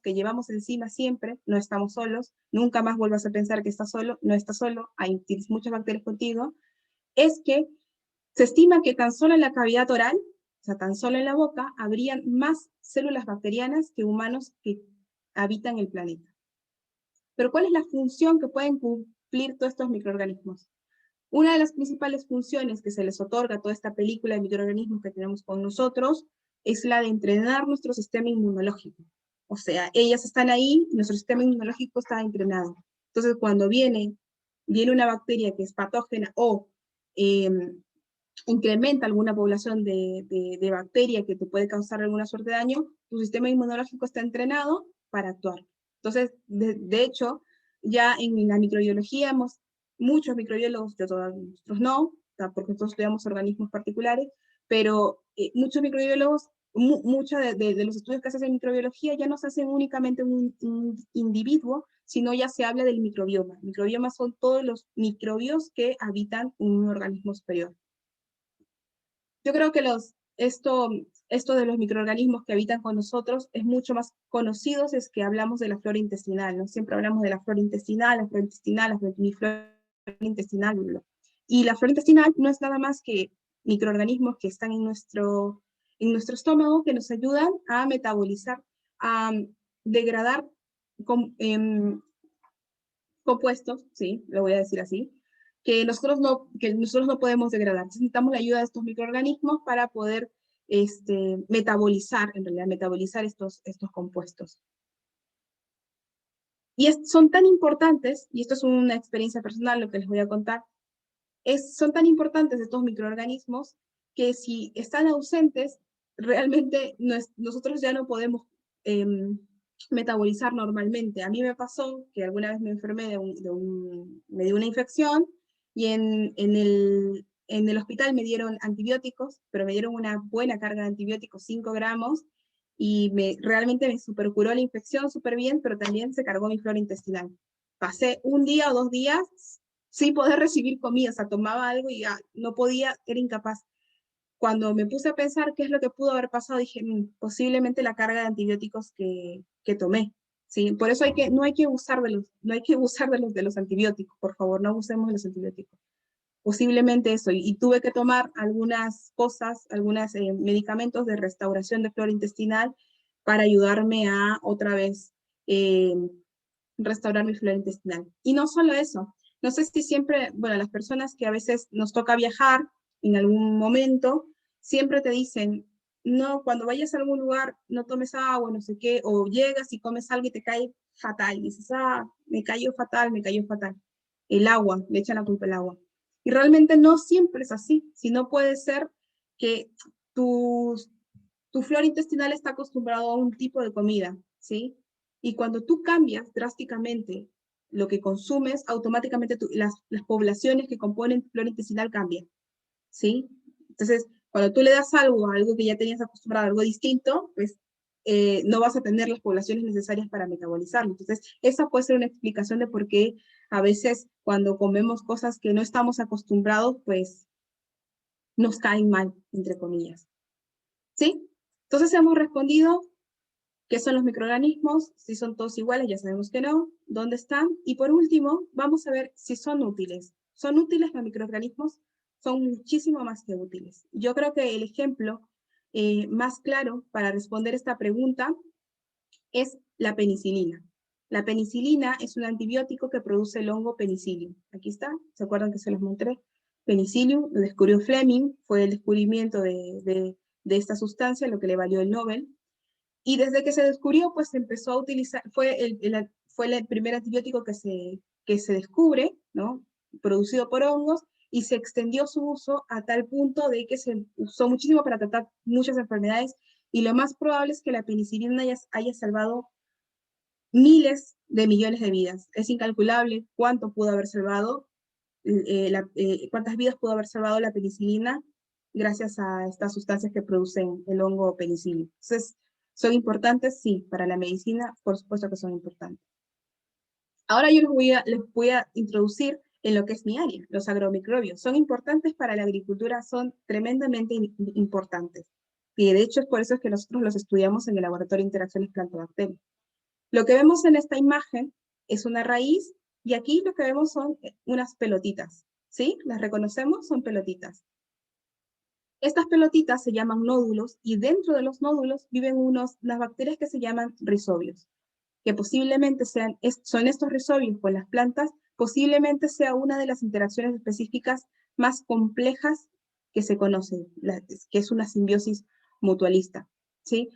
que llevamos encima siempre, no estamos solos, nunca más vuelvas a pensar que estás solo, no estás solo, tienes muchas bacterias contigo, es que se estima que tan solo en la cavidad oral, o sea, tan solo en la boca, habrían más células bacterianas que humanos que habitan el planeta. Pero ¿cuál es la función que pueden cumplir todos estos microorganismos? Una de las principales funciones que se les otorga a toda esta película de microorganismos que tenemos con nosotros es la de entrenar nuestro sistema inmunológico. O sea, ellas están ahí y nuestro sistema inmunológico está entrenado. Entonces, cuando viene una bacteria que es patógena o incrementa alguna población de bacteria que te puede causar alguna suerte de daño, tu sistema inmunológico está entrenado para actuar. Entonces, de hecho, ya en la microbiología muchos microbiólogos, nosotros no, porque nosotros estudiamos organismos particulares, pero muchos microbiólogos, muchos de los estudios que se hacen en microbiología ya no se hacen únicamente un individuo, sino ya se habla del microbioma. Microbiomas son todos los microbios que habitan un organismo superior. Yo creo que esto de los microorganismos que habitan con nosotros es mucho más conocido si es que hablamos de la flora intestinal, ¿no? Siempre hablamos de la flora intestinal, mi flora intestinal. Y la flora intestinal no es nada más que microorganismos que están en nuestro estómago, que nos ayudan a metabolizar, a degradar compuestos, sí, lo voy a decir así, que nosotros no podemos degradar. Necesitamos la ayuda de estos microorganismos para poder metabolizar estos compuestos. Y son tan importantes, y esto es una experiencia personal lo que les voy a contar, son tan importantes estos microorganismos que si están ausentes, realmente nosotros ya no podemos metabolizar normalmente. A mí me pasó que alguna vez me enfermé me dio una infección, y en el hospital me dieron antibióticos, pero me dieron una buena carga de antibióticos, 5 gramos, y realmente me supercuró la infección súper bien, pero también se cargó mi flora intestinal. pasé un día o 2 días sin poder recibir comida, o sea, tomaba algo y ya no podía, era incapaz. Cuando me puse a pensar qué es lo que pudo haber pasado, dije, posiblemente la carga de antibióticos que tomé, ¿sí? Por eso no hay que abusar de los antibióticos, por favor, no abusemos de los antibióticos. Posiblemente eso, y tuve que tomar algunas cosas, algunos medicamentos de restauración de flora intestinal para ayudarme a otra vez restaurar mi flora intestinal. Y no solo eso, no sé si siempre, bueno, las personas que a veces nos toca viajar en algún momento, siempre te dicen, no, cuando vayas a algún lugar, no tomes agua, no sé qué, o llegas y comes algo y te cae fatal, y dices, me cayó fatal, me cayó fatal. El agua, le echan la culpa al agua. Y realmente no siempre es así, sino puede ser que tu flora intestinal está acostumbrado a un tipo de comida, ¿sí? Y cuando tú cambias drásticamente lo que consumes, automáticamente las poblaciones que componen tu flora intestinal cambian, ¿sí? Entonces, cuando tú le das algo que ya tenías acostumbrado, algo distinto, pues no vas a tener las poblaciones necesarias para metabolizarlo. Entonces, esa puede ser una explicación de por qué a veces cuando comemos cosas que no estamos acostumbrados, pues nos caen mal, entre comillas. ¿Sí? Entonces hemos respondido qué son los microorganismos, si son todos iguales, ya sabemos que no, dónde están, y por último, vamos a ver si son útiles. ¿Son útiles los microorganismos? Son muchísimo más que útiles. Yo creo que el ejemplo más claro para responder esta pregunta es la penicilina. La penicilina es un antibiótico que produce el hongo Penicillium. Aquí está, ¿se acuerdan que se los mostré? Penicillium, lo descubrió Fleming, fue el descubrimiento de esta sustancia, lo que le valió el Nobel. Y desde que se descubrió, pues se empezó a utilizar, fue el primer antibiótico que se descubre, ¿no? Producido por hongos, y se extendió su uso a tal punto de que se usó muchísimo para tratar muchas enfermedades, y lo más probable es que la penicilina haya salvado miles de millones de vidas. Es incalculable cuánto pudo haber salvado, cuántas vidas pudo haber salvado la penicilina gracias a estas sustancias que producen el hongo penicillium. Entonces, ¿son importantes? Sí, para la medicina, por supuesto que son importantes. Ahora yo les voy a introducir en lo que es mi área, los agromicrobios. Son importantes para la agricultura, son tremendamente importantes. Y de hecho es por eso que nosotros los estudiamos en el Laboratorio de Interacciones Planta-Bacteria. Lo que vemos en esta imagen es una raíz, y aquí lo que vemos son unas pelotitas, ¿sí? ¿Las reconocemos? Son pelotitas. Estas pelotitas se llaman nódulos, y dentro de los nódulos viven unas bacterias que se llaman rizobios, que posiblemente son estos rizobios con las plantas, posiblemente sea una de las interacciones específicas más complejas que se conocen, que es una simbiosis mutualista, ¿sí?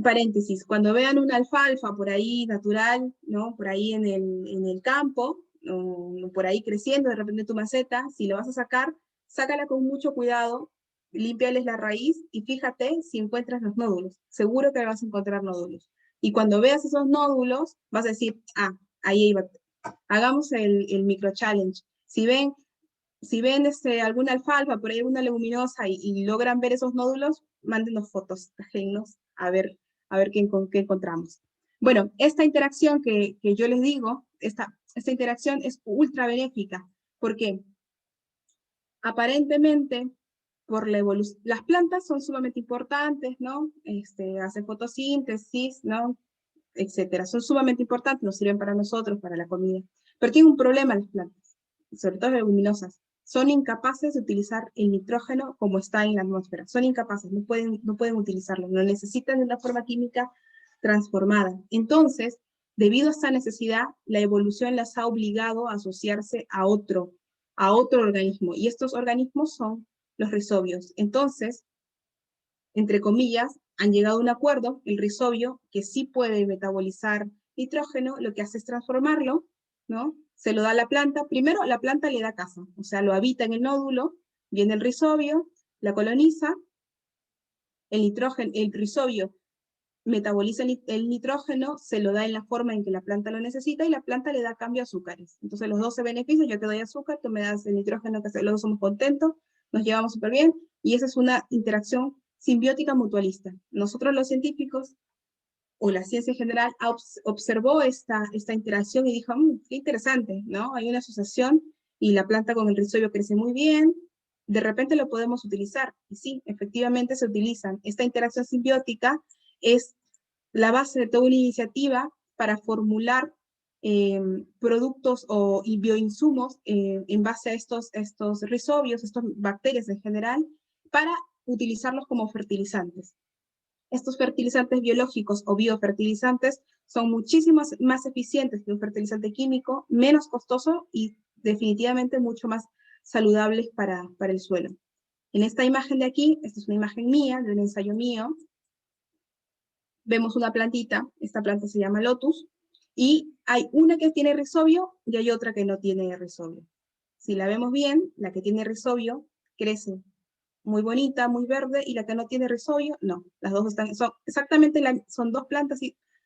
Paréntesis, cuando vean una alfalfa por ahí natural, ¿no? Por ahí en el campo, por ahí creciendo, de repente tu maceta, si lo vas a sacar, sácala con mucho cuidado, límpiales la raíz y fíjate si encuentras los nódulos. Seguro que vas a encontrar nódulos. Y cuando veas esos nódulos, vas a decir, ahí iba. Hagamos el micro challenge. Si ven alguna alfalfa, por ahí alguna leguminosa y logran ver esos nódulos, mándenos fotos, déjennos a ver qué encontramos. Bueno, esta interacción que yo les digo, esta interacción es ultra benéfica. ¿Por qué? Aparentemente, por la evolución, las plantas son sumamente importantes, ¿no? Hacen fotosíntesis, ¿no? Etcétera. Son sumamente importantes, nos sirven para nosotros, para la comida. Pero tienen un problema las plantas, sobre todo las leguminosas. Son incapaces de utilizar el nitrógeno como está en la atmósfera. Son incapaces, no pueden utilizarlo. Lo necesitan de una forma química transformada. Entonces, debido a esta necesidad, la evolución las ha obligado a asociarse a otro organismo. Y estos organismos son los rizobios. Entonces, entre comillas, han llegado a un acuerdo, el rizobio, que sí puede metabolizar nitrógeno, lo que hace es transformarlo, ¿no? Se lo da a la planta. Primero, la planta le da casa, o sea, lo habita en el nódulo, viene el rizobio, la coloniza, el rizobio metaboliza el nitrógeno, se lo da en la forma en que la planta lo necesita, y la planta le da cambio a azúcares. Entonces los dos se benefician, yo te doy azúcar, tú me das el nitrógeno, que los dos somos contentos, nos llevamos súper bien, y esa es una interacción simbiótica mutualista. Nosotros los científicos o la ciencia en general observó esta interacción y dijo, qué interesante, ¿no? Hay una asociación y la planta con el rhizobio crece muy bien, de repente lo podemos utilizar. Y sí, efectivamente se utilizan. Esta interacción simbiótica es la base de toda una iniciativa para formular productos y bioinsumos en base a estos rhizobios, estas bacterias en general, para utilizarlos como fertilizantes. Estos fertilizantes biológicos o biofertilizantes son muchísimo más eficientes que un fertilizante químico, menos costoso y definitivamente mucho más saludables para el suelo. En esta imagen de aquí, esta es una imagen mía, de un ensayo mío, vemos una plantita, esta planta se llama lotus, y hay una que tiene rhizobio y hay otra que no tiene rhizobio. Si la vemos bien, la que tiene rhizobio crece muy bonita, muy verde, y la que no tiene rhizobio, no. Las dos son exactamente, son dos plantas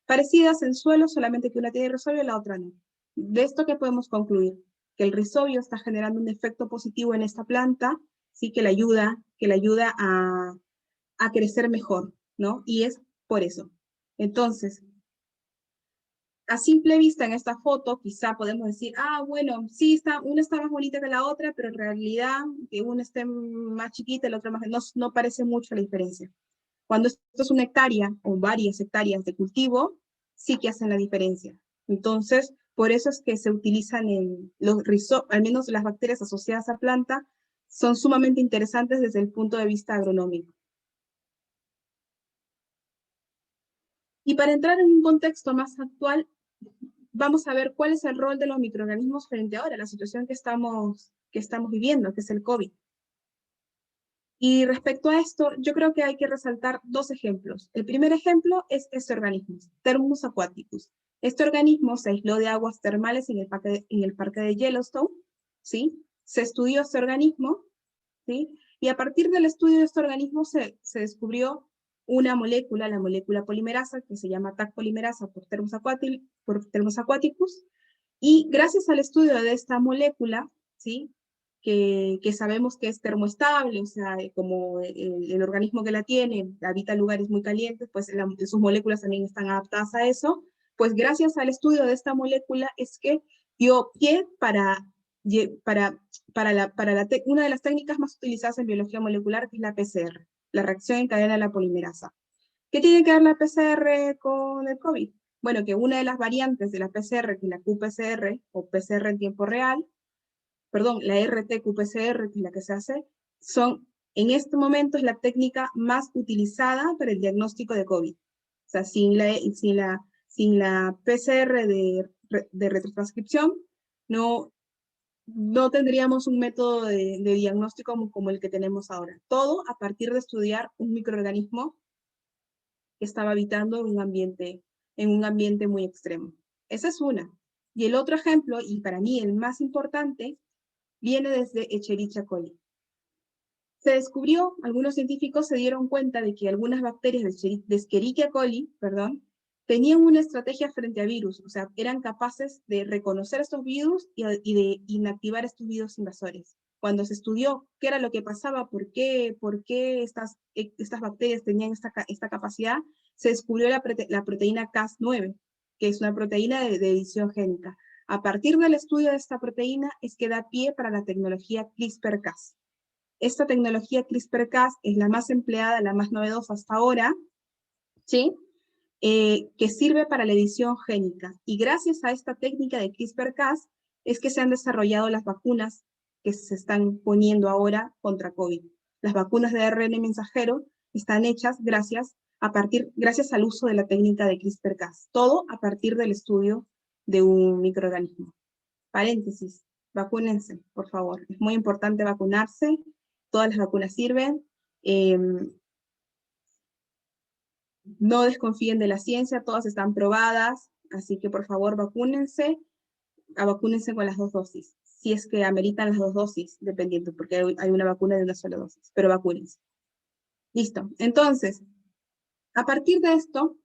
parecidas en suelo, solamente que una tiene rhizobio y la otra no. De esto, ¿qué podemos concluir? Que el rhizobio está generando un efecto positivo en esta planta, ¿sí? que le ayuda a crecer mejor, ¿no? Y es por eso. Entonces, a simple vista en esta foto, quizá podemos decir, bueno, sí, una está más bonita que la otra, pero en realidad, que una esté más chiquita y la otra más, no parece mucho la diferencia. Cuando esto es una hectárea o varias hectáreas de cultivo, sí que hacen la diferencia. Entonces, por eso es que se utilizan al menos las bacterias asociadas a planta, son sumamente interesantes desde el punto de vista agronómico. Y para entrar en un contexto más actual, vamos a ver cuál es el rol de los microorganismos frente ahora a la situación que estamos viviendo, que es el COVID. Y respecto a esto, yo creo que hay que resaltar dos ejemplos. El primer ejemplo es este organismo, Thermus aquaticus. Este organismo se aisló de aguas termales en el parque de Yellowstone, ¿sí? Se estudió este organismo, ¿sí? Y a partir del estudio de este organismo se descubrió una molécula, la molécula polimerasa, que se llama TAC polimerasa por Thermus aquaticus, y gracias al estudio de esta molécula, ¿sí? que sabemos que es termoestable, o sea, como el organismo que la tiene habita lugares muy calientes, pues sus moléculas también están adaptadas a eso, pues gracias al estudio de esta molécula es que dio pie para una de las técnicas más utilizadas en biología molecular, que es la PCR, la reacción en cadena de la polimerasa. ¿Qué tiene que ver la PCR con el COVID? Bueno, que una de las variantes de la PCR, que es la qPCR, o PCR en tiempo real, perdón, la RT-qPCR, que es la que se hace, en este momento es la técnica más utilizada para el diagnóstico de COVID. O sea, sin la PCR de retrotranscripción, no tendríamos un método de diagnóstico como el que tenemos ahora. Todo a partir de estudiar un microorganismo que estaba habitando en un ambiente muy extremo. Esa es una. Y el otro ejemplo, y para mí el más importante, viene desde Escherichia coli. Se descubrió, algunos científicos se dieron cuenta de que algunas bacterias de Escherichia coli, tenían una estrategia frente a virus, o sea, eran capaces de reconocer estos virus y de inactivar estos virus invasores. Cuando se estudió qué era lo que pasaba, por qué estas bacterias tenían esta capacidad, se descubrió la proteína Cas9, que es una proteína de edición génica. A partir del estudio de esta proteína es que da pie para la tecnología CRISPR-Cas. Esta tecnología CRISPR-Cas es la más empleada, la más novedosa hasta ahora, ¿sí? Que sirve para la edición génica. Y gracias a esta técnica de CRISPR-Cas es que se han desarrollado las vacunas que se están poniendo ahora contra COVID. Las vacunas de ARN mensajero están hechas gracias al uso de la técnica de CRISPR-Cas. Todo a partir del estudio de un microorganismo. Paréntesis, vacúnense, por favor. Es muy importante vacunarse. Todas las vacunas sirven. No desconfíen de la ciencia, todas están probadas, así que por favor vacúnense con las 2 dosis, si es que ameritan las 2 dosis, dependiendo, porque hay una vacuna de una sola dosis, pero vacúnense. Listo, entonces, a partir de esto,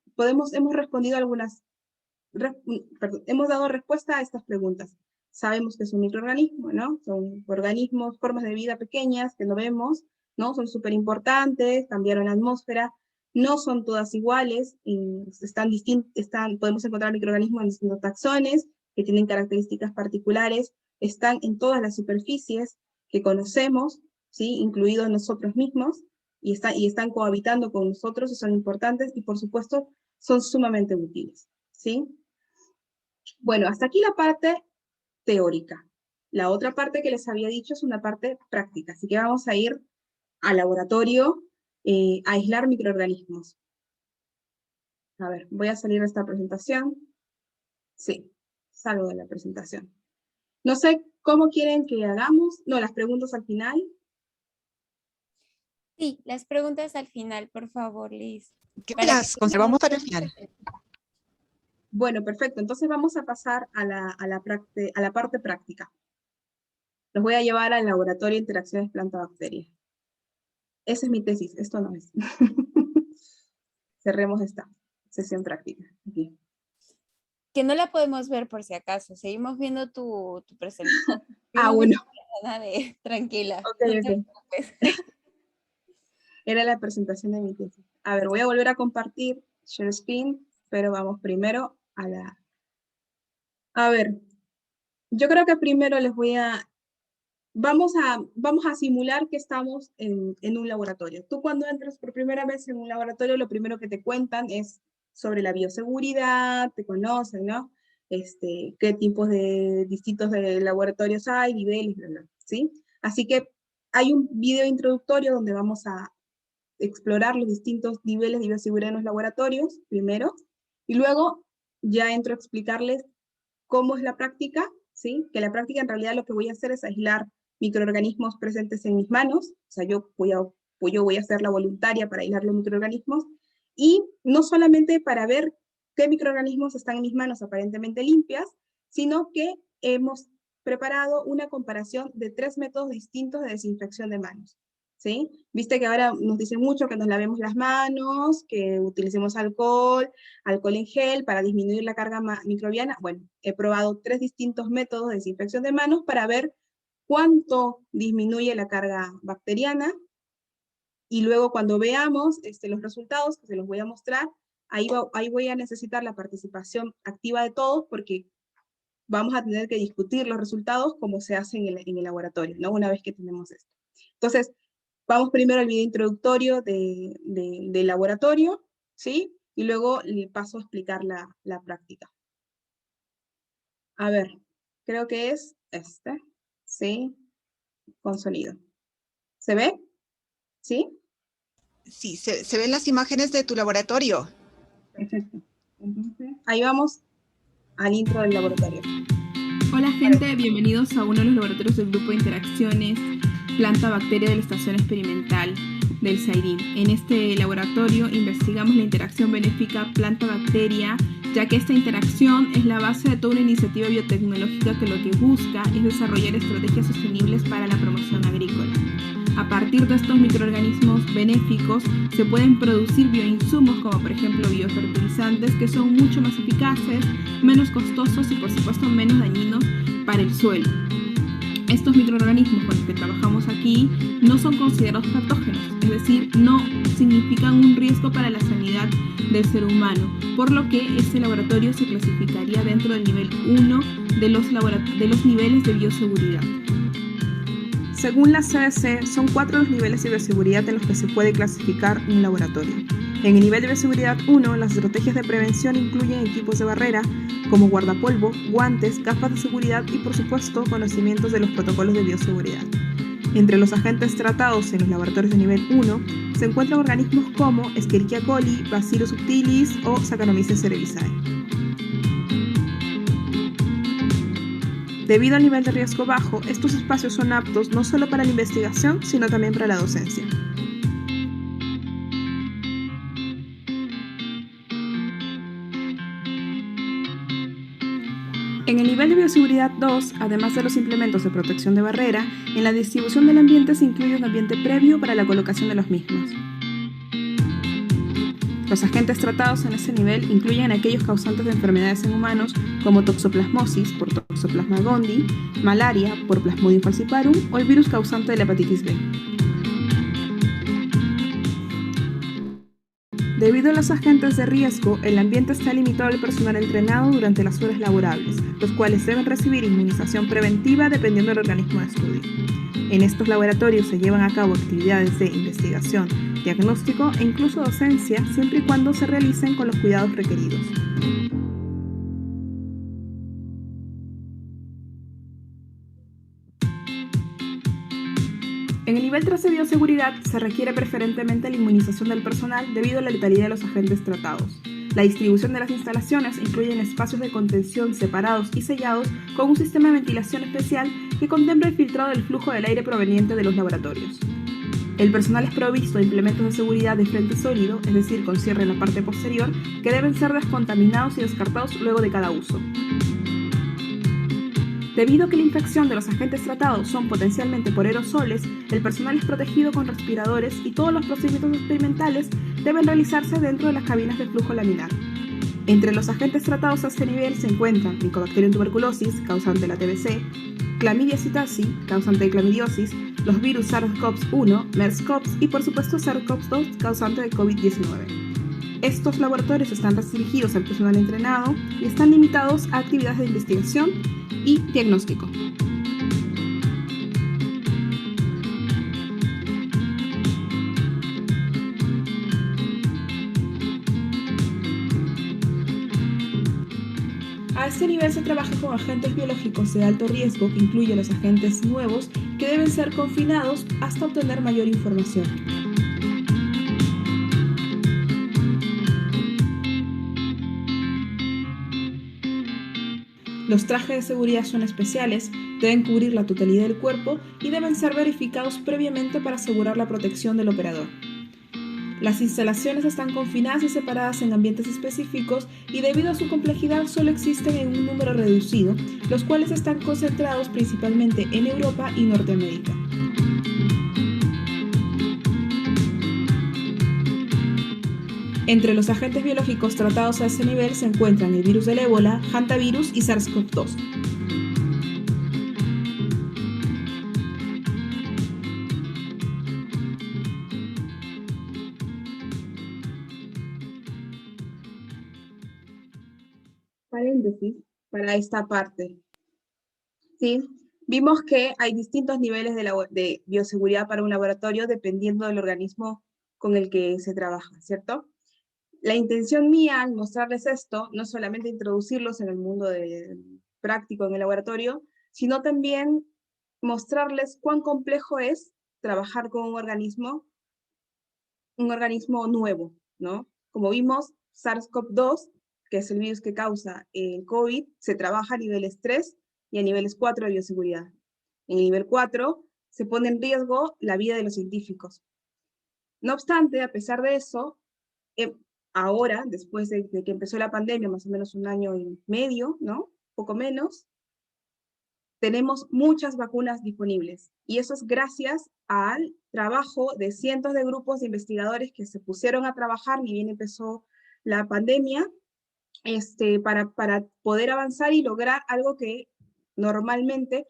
hemos dado respuesta a estas preguntas. Sabemos que es un microorganismo, ¿no? Son organismos, formas de vida pequeñas que no vemos, ¿no? Son súper importantes, cambiaron la atmósfera, no son todas iguales, podemos encontrar microorganismos en distintos taxones, que tienen características particulares, están en todas las superficies que conocemos, ¿sí? Incluidos nosotros mismos, y están cohabitando con nosotros, y son importantes, y por supuesto son sumamente útiles, ¿sí? Bueno, hasta aquí la parte teórica. La otra parte que les había dicho es una parte práctica, así que vamos a ir al laboratorio a aislar microorganismos. A ver, voy a salir de esta presentación. Sí, salgo de la presentación. No sé cómo quieren que hagamos. No, las preguntas al final. Sí, las preguntas al final, por favor, Liz. Que las conservamos para el final. Bueno, perfecto. Entonces vamos a pasar a la parte práctica. Los voy a llevar al laboratorio de interacciones planta-bacteria. Esa es mi tesis, esto no es. Cerremos esta sesión práctica. Aquí. Que no la podemos ver por si acaso. Seguimos viendo tu presentación. Bueno. Tranquila. Okay, no te preocupes. Era la presentación de mi tesis. A ver, voy a volver a compartir share screen, pero vamos primero a la... A ver, yo creo que primero les voy a... Vamos a simular que estamos en un laboratorio. Tú cuando entras por primera vez en un laboratorio, lo primero que te cuentan es sobre la bioseguridad, te conocen, ¿no? Qué tipos de distintos de laboratorios hay, niveles, ¿sí? Así que hay un video introductorio donde vamos a explorar los distintos niveles de bioseguridad en los laboratorios, primero, y luego ya entro a explicarles cómo es la práctica, ¿sí? Que la práctica en realidad lo que voy a hacer es aislar microorganismos presentes en mis manos, o sea, yo voy a ser la voluntaria para aislar los microorganismos, y no solamente para ver qué microorganismos están en mis manos aparentemente limpias, sino que hemos preparado una comparación de 3 métodos distintos de desinfección de manos, ¿sí? Viste que ahora nos dicen mucho que nos lavemos las manos, que utilicemos alcohol en gel para disminuir la carga microbiana. Bueno, he probado 3 distintos métodos de desinfección de manos para ver cuánto disminuye la carga bacteriana, y luego cuando veamos los resultados, que se los voy a mostrar, ahí voy a necesitar la participación activa de todos, porque vamos a tener que discutir los resultados como se hace en el laboratorio, ¿no? Una vez que tenemos esto. Entonces, vamos primero al video introductorio del laboratorio, ¿sí? Y luego le paso a explicar la práctica. A ver, creo que es ¿sí? Con sonido. ¿Se ve? ¿Sí? Sí, se ven las imágenes de tu laboratorio. Perfecto. Entonces, ahí vamos al intro del laboratorio. Hola gente, bienvenidos a uno de los laboratorios del grupo de interacciones planta-bacteria de la estación experimental del CIDIM. En este laboratorio investigamos la interacción benéfica planta-bacteria, ya que esta interacción es la base de toda una iniciativa biotecnológica que lo que busca es desarrollar estrategias sostenibles para la promoción agrícola. A partir de estos microorganismos benéficos se pueden producir bioinsumos como por ejemplo biofertilizantes que son mucho más eficaces, menos costosos y por supuesto menos dañinos para el suelo. Estos microorganismos con los que trabajamos aquí no son considerados patógenos, es decir, no significan un riesgo para la sanidad del ser humano, por lo que este laboratorio se clasificaría dentro del nivel 1 de los niveles de bioseguridad. Según la CDC, son 4 los niveles de bioseguridad en los que se puede clasificar un laboratorio. En el nivel de bioseguridad 1, las estrategias de prevención incluyen equipos de barrera, como guardapolvo, guantes, gafas de seguridad y, por supuesto, conocimientos de los protocolos de bioseguridad. Entre los agentes tratados en los laboratorios de nivel 1 se encuentran organismos como Escherichia coli, Bacillus subtilis o Saccharomyces cerevisiae. Debido al nivel de riesgo bajo, estos espacios son aptos no solo para la investigación, sino también para la docencia. En el nivel de bioseguridad 2, además de los implementos de protección de barrera, en la distribución del ambiente se incluye un ambiente previo para la colocación de los mismos. Los agentes tratados en ese nivel incluyen aquellos causantes de enfermedades en humanos como toxoplasmosis por Toxoplasma gondii, malaria por Plasmodium falciparum o el virus causante de la hepatitis B. Debido a los agentes de riesgo, el ambiente está limitado al personal entrenado durante las horas laborables, los cuales deben recibir inmunización preventiva dependiendo del organismo de estudio. En estos laboratorios se llevan a cabo actividades de investigación, diagnóstico e incluso docencia, siempre y cuando se realicen con los cuidados requeridos. En el nivel 3 de bioseguridad se requiere preferentemente la inmunización del personal debido a la letalidad de los agentes tratados. La distribución de las instalaciones incluye espacios de contención separados y sellados con un sistema de ventilación especial que contempla el filtrado del flujo del aire proveniente de los laboratorios. El personal es provisto de implementos de seguridad de frente sólido, es decir, con cierre en la parte posterior, que deben ser descontaminados y descartados luego de cada uso. Debido a que la infección de los agentes tratados son potencialmente por aerosoles, el personal es protegido con respiradores y todos los procedimientos experimentales deben realizarse dentro de las cabinas de flujo laminar. Entre los agentes tratados a este nivel se encuentran Mycobacterium tuberculosis, causante de la TBC, Chlamydia psittaci, causante de clamidiosis, los virus SARS-CoV-1, MERS-CoV y por supuesto SARS-CoV-2, causante de COVID-19. Estos laboratorios están restringidos al personal entrenado y están limitados a actividades de investigación y diagnóstico. A este nivel se trabaja con agentes biológicos de alto riesgo, que incluye los agentes nuevos, que deben ser confinados hasta obtener mayor información. Los trajes de seguridad son especiales, deben cubrir la totalidad del cuerpo y deben ser verificados previamente para asegurar la protección del operador. Las instalaciones están confinadas y separadas en ambientes específicos y debido a su complejidad solo existen en un número reducido, los cuales están concentrados principalmente en Europa y Norteamérica. Entre los agentes biológicos tratados a ese nivel se encuentran el virus del ébola, hantavirus y SARS-CoV-2. Paréntesis para esta parte. ¿Sí? Vimos que hay distintos niveles de bioseguridad para un laboratorio dependiendo del organismo con el que se trabaja, ¿cierto? La intención mía al mostrarles esto, no solamente introducirlos en el mundo práctico en el laboratorio, sino también mostrarles cuán complejo es trabajar con un organismo nuevo, ¿no? Como vimos, SARS-CoV-2, que es el virus que causa el COVID, se trabaja a niveles 3 y a niveles 4 de bioseguridad. En el nivel 4 se pone en riesgo la vida de los científicos. No obstante, a pesar de eso, ahora, después de que empezó la pandemia, más o menos 1 año y medio, ¿no? Poco menos, tenemos muchas vacunas disponibles. Y eso es gracias al trabajo de cientos de grupos de investigadores que se pusieron a trabajar, ni bien empezó la pandemia, para poder avanzar y lograr algo que normalmente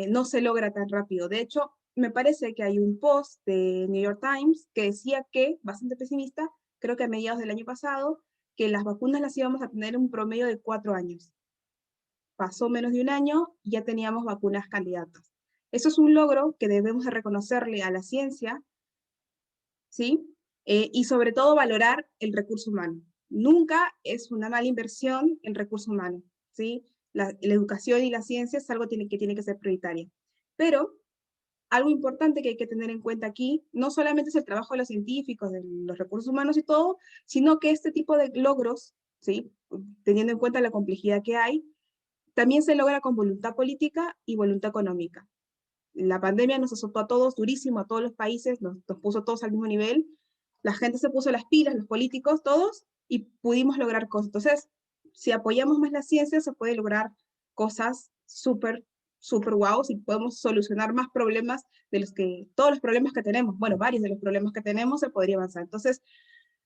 no se logra tan rápido. De hecho, me parece que hay un post de New York Times que decía que, bastante pesimista, creo que a mediados del año pasado, que las vacunas las íbamos a tener en un promedio de 4 años. Pasó menos de 1 año y ya teníamos vacunas candidatas. Eso es un logro que debemos de reconocerle a la ciencia, ¿sí? Y sobre todo valorar el recurso humano. Nunca es una mala inversión el recurso humano, ¿sí? La educación y la ciencia es algo que tiene que ser prioritaria. Pero algo importante que hay que tener en cuenta aquí, no solamente es el trabajo de los científicos, de los recursos humanos y todo, sino que este tipo de logros, ¿sí? Teniendo en cuenta la complejidad que hay, también se logra con voluntad política y voluntad económica. La pandemia nos azotó a todos durísimo, a todos los países, nos puso a todos al mismo nivel, la gente se puso las pilas, los políticos, todos, y pudimos lograr cosas. Entonces, si apoyamos más la ciencia, se puede lograr cosas súper guau, y podemos solucionar más problemas todos los problemas que tenemos, bueno, varios de los problemas que tenemos se podría avanzar. Entonces,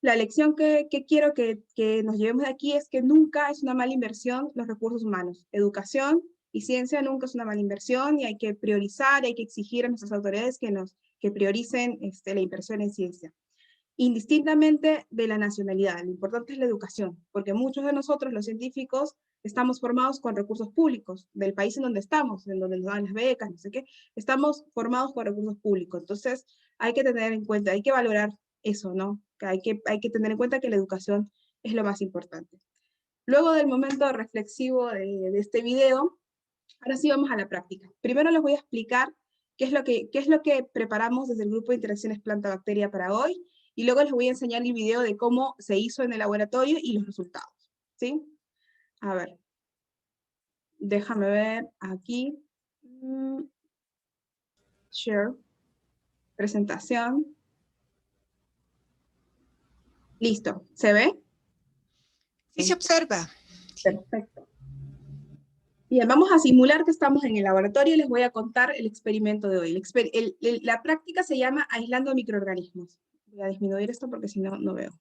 la lección que quiero que nos llevemos de aquí es que nunca es una mala inversión los recursos humanos. Educación y ciencia nunca es una mala inversión y hay que priorizar, hay que exigir a nuestras autoridades que prioricen la inversión en ciencia. indistintamente de la nacionalidad. Lo importante es la educación, porque muchos de nosotros, los científicos, estamos formados con recursos públicos del país en donde nos dan las becas, no sé qué, estamos formados con recursos públicos. Entonces, hay que tener en cuenta, hay que valorar eso, ¿no? Hay que tener en cuenta que la educación es lo más importante. Luego del momento reflexivo de este video, ahora sí vamos a la práctica. Primero les voy a explicar qué es lo que preparamos desde el grupo de interacciones planta-bacteria para hoy, y luego les voy a enseñar el video de cómo se hizo en el laboratorio y los resultados, ¿sí? A ver, déjame ver aquí. Share, presentación. Listo, ¿se ve? Sí se observa. Perfecto. Bien, vamos a simular que estamos en el laboratorio y les voy a contar el experimento de hoy. La práctica se llama aislando microorganismos. Voy a disminuir esto porque si no, no veo.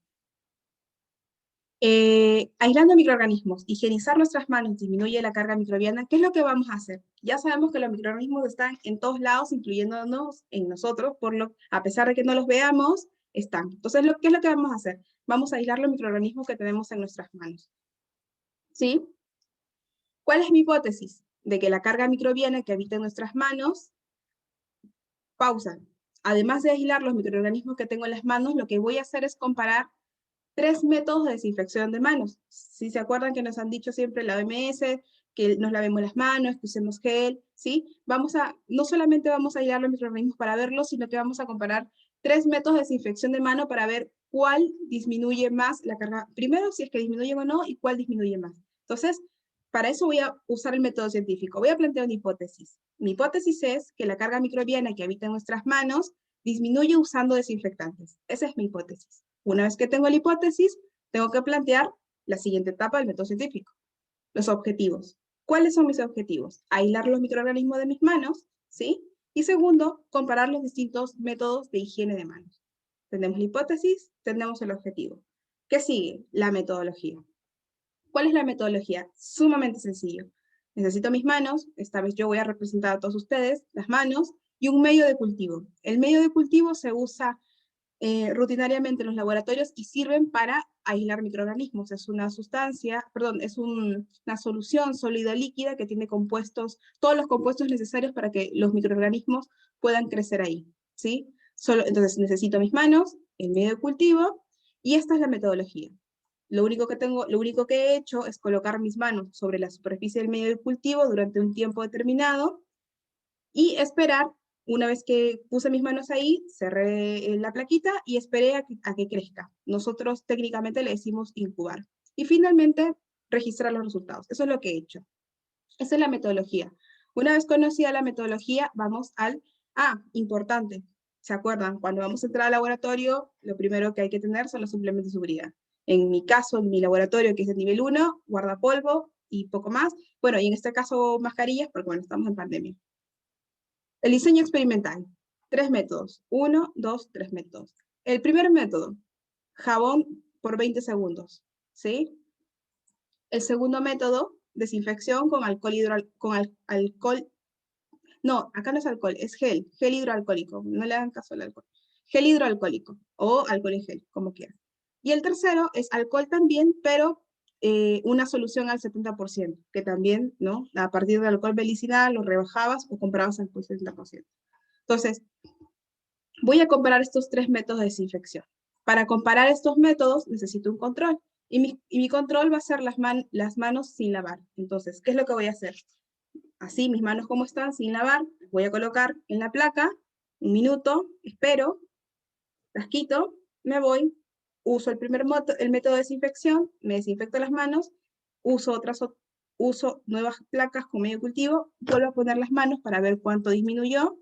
Aislando microorganismos, higienizar nuestras manos disminuye la carga microbiana. ¿Qué es lo que vamos a hacer? Ya sabemos que los microorganismos están en todos lados, incluyéndonos en nosotros, a pesar de que no los veamos, están. Entonces, ¿qué es lo que vamos a hacer? Vamos a aislar los microorganismos que tenemos en nuestras manos. ¿Sí? ¿Cuál es mi hipótesis? De que la carga microbiana que habita en nuestras manos, pausa. Además de aislar los microorganismos que tengo en las manos, lo que voy a hacer es comparar 3 métodos de desinfección de manos. Si se acuerdan que nos han dicho siempre la OMS, que nos lavemos las manos, que usemos gel, ¿sí? No solamente vamos a aislar los microorganismos para verlos, sino que vamos a comparar 3 métodos de desinfección de mano para ver cuál disminuye más la carga. Primero, si es que disminuye o no, y cuál disminuye más. Entonces, para eso voy a usar el método científico. Voy a plantear una hipótesis. Mi hipótesis es que la carga microbiana que habita en nuestras manos disminuye usando desinfectantes. Esa es mi hipótesis. Una vez que tengo la hipótesis, tengo que plantear la siguiente etapa del método científico. Los objetivos. ¿Cuáles son mis objetivos? Aislar los microorganismos de mis manos, ¿sí? Y segundo, comparar los distintos métodos de higiene de manos. Tenemos la hipótesis, tenemos el objetivo. ¿Qué sigue? La metodología. ¿Cuál es la metodología? Sumamente sencillo. Necesito mis manos, esta vez yo voy a representar a todos ustedes, las manos, y un medio de cultivo. El medio de cultivo se usa rutinariamente en los laboratorios y sirven para aislar microorganismos. Es una sustancia, perdón, es una solución sólida líquida que tiene compuestos, todos los compuestos necesarios para que los microorganismos puedan crecer ahí, ¿sí? Entonces necesito mis manos, el medio de cultivo, y esta es la metodología. Lo único que he hecho es colocar mis manos sobre la superficie del medio de cultivo durante un tiempo determinado y esperar. Una vez que puse mis manos ahí, cerré la plaquita y esperé a que crezca. Nosotros técnicamente le decimos incubar. Y finalmente, registrar los resultados. Eso es lo que he hecho. Esa es la metodología. Una vez conocida la metodología, vamos al... importante. ¿Se acuerdan? Cuando vamos a entrar al laboratorio, lo primero que hay que tener son los suplementos de seguridad. En mi caso, en mi laboratorio, que es de nivel 1, guardapolvo y poco más. Bueno, y en este caso, mascarillas, porque bueno, estamos en pandemia. El diseño experimental. 3 métodos. 1, 2, 3 métodos. El primer método, jabón por 20 segundos. ¿Sí? El segundo método, desinfección con alcohol no, acá no es alcohol, es gel hidroalcohólico. No le hagan caso al alcohol. Gel hidroalcohólico o alcohol en gel, como quieran. Y el tercero es alcohol también, pero una solución al 70%, que también, ¿no? A partir del alcohol medicinal lo rebajabas o comprabas al 70%. Entonces, voy a comparar estos 3 métodos de desinfección. Para comparar estos métodos necesito un control. Y mi control va a ser las manos sin lavar. Entonces, ¿qué es lo que voy a hacer? Así, mis manos como están, sin lavar, las voy a colocar en la placa, 1 minuto, espero, las quito, me voy, uso el método de desinfección, me desinfecto las manos, uso nuevas placas con medio cultivo, vuelvo a poner las manos para ver cuánto disminuyó,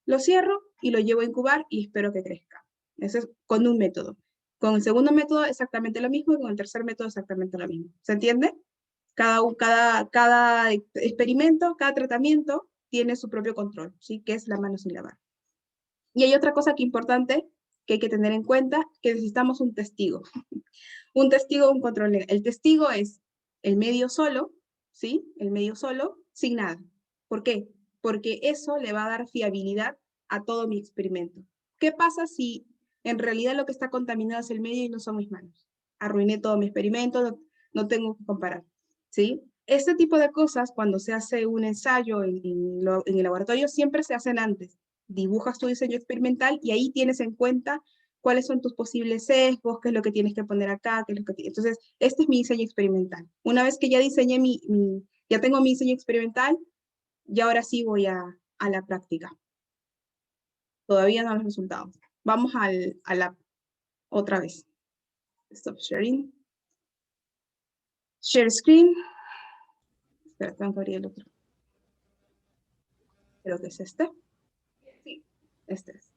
lo cierro y lo llevo a incubar y espero que crezca. Eso es con un método. Con el segundo método exactamente lo mismo y con el tercer método exactamente lo mismo. ¿Se entiende? Cada experimento, cada tratamiento tiene su propio control, ¿sí? Que es la mano sin lavar. Y hay otra cosa que importante que hay que tener en cuenta, que necesitamos un testigo. Un testigo, un control legal. El testigo es el medio solo, ¿sí? El medio solo, sin nada. ¿Por qué? Porque eso le va a dar fiabilidad a todo mi experimento. ¿Qué pasa si En realidad lo que está contaminado es el medio y no son mis manos. Arruiné todo mi experimento, no tengo que comparar, ¿sí? Este tipo de cosas, cuando se hace un ensayo en el laboratorio, siempre se hacen antes. Dibujas tu diseño experimental y ahí tienes en cuenta cuáles son tus posibles sesgos, qué es lo que tienes que poner acá, qué es lo que... Entonces, este es mi diseño experimental. Una vez que ya diseñé ya tengo mi diseño experimental, ya ahora sí voy a la práctica. Todavía no los resultados. Vamos a la otra vez. Stop sharing. Share screen. Espera, tengo que abrir el otro. Creo que es este. Sí, este es.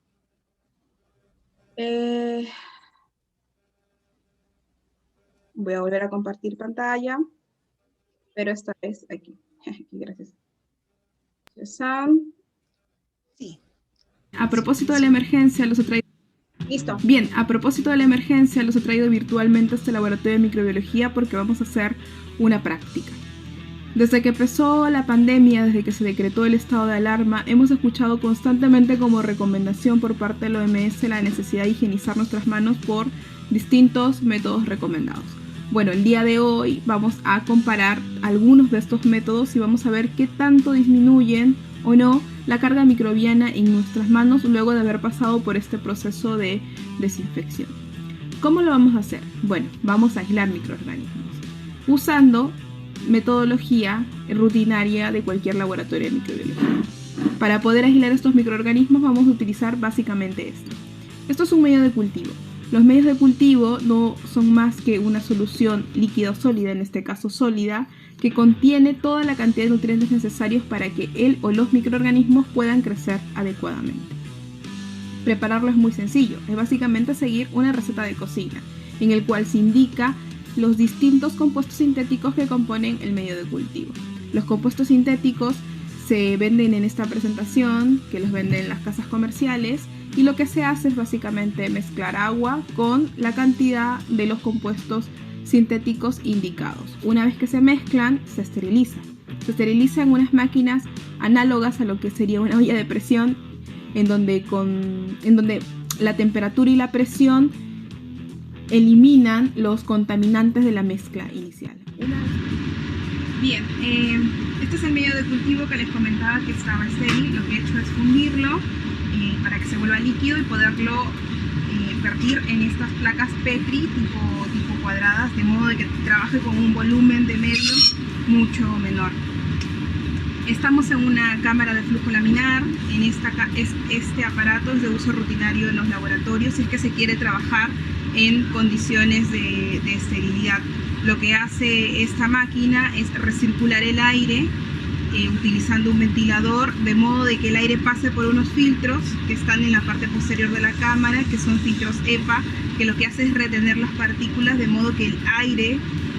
Voy a volver a compartir pantalla, pero esta vez aquí. Aquí, gracias. Sí. A propósito de la emergencia, los he traído... Listo. Bien, a propósito de la emergencia, los he traído virtualmente a este laboratorio de microbiología porque vamos a hacer una práctica. Desde que empezó la pandemia, desde que se decretó el estado de alarma, hemos escuchado constantemente como recomendación por parte de la OMS la necesidad de higienizar nuestras manos por distintos métodos recomendados. Bueno, el día de hoy vamos a comparar algunos de estos métodos y vamos a ver qué tanto disminuyen o no la carga microbiana en nuestras manos luego de haber pasado por este proceso de desinfección. ¿Cómo lo vamos a hacer? Bueno, vamos a aislar microorganismos usando metodología rutinaria de cualquier laboratorio de microbiología. Para poder aislar estos microorganismos vamos a utilizar básicamente esto. Esto es un medio de cultivo. Los medios de cultivo no son más que una solución líquida o sólida, en este caso sólida, que contiene toda la cantidad de nutrientes necesarios para que el o los microorganismos puedan crecer adecuadamente. Prepararlo es muy sencillo, es básicamente seguir una receta de cocina, en el cual se indica los distintos compuestos sintéticos que componen el medio de cultivo. Los compuestos sintéticos se venden en esta presentación, que los venden en las casas comerciales, y lo que se hace es básicamente mezclar agua con la cantidad de los compuestos sintéticos indicados. Una vez que se mezclan, se esterilizan. Se esterilizan unas máquinas análogas a lo que sería una olla de presión, en donde la temperatura y la presión eliminan los contaminantes de la mezcla inicial. Bien, este es el medio de cultivo que les comentaba que estaba estéril. Lo que he hecho es fundirlo para que se vuelva líquido y poderlo vertir en estas placas Petri tipo cuadradas, de modo de que trabaje con un volumen de medio mucho menor. Estamos en una cámara de flujo laminar. Este aparato es de uso rutinario en los laboratorios si es que se quiere trabajar en condiciones de esterilidad. Lo que hace esta máquina es recircular el aire utilizando un ventilador, de modo de que el aire pase por unos filtros que están en la parte posterior de la cámara, que son filtros EPA, que lo que hace es retener las partículas, de modo que el aire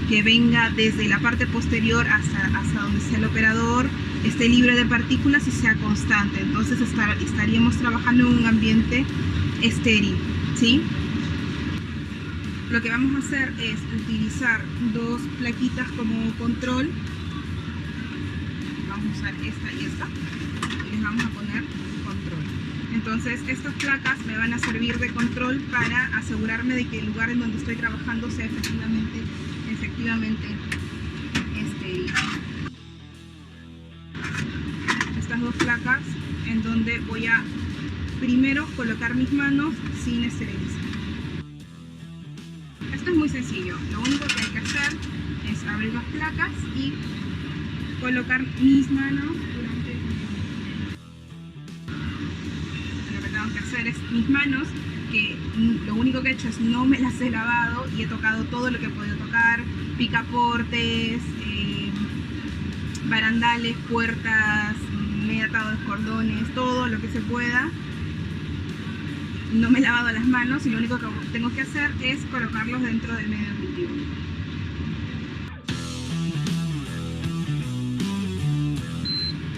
que venga desde la parte posterior hasta donde sea el operador esté libre de partículas y sea constante. Entonces estaríamos trabajando en un ambiente estéril, ¿sí? Lo que vamos a hacer es utilizar dos plaquitas como control. Vamos a usar esta y esta, y les vamos a poner control. Entonces estas placas me van a servir de control para asegurarme de que el lugar en donde estoy trabajando sea efectivamente estéril. Estas dos placas en donde voy a primero colocar mis manos sin esterilizar. Esto es muy sencillo, lo único que hay que hacer es abrir las placas y colocar mis manos durante... Lo que tengo que hacer es mis manos, que lo único que he hecho es no me las he lavado y he tocado todo lo que he podido tocar, picaportes, barandales, puertas, me he atado los cordones, todo lo que se pueda. No me he lavado las manos y lo único que tengo que hacer es colocarlos dentro del medio de cultivo.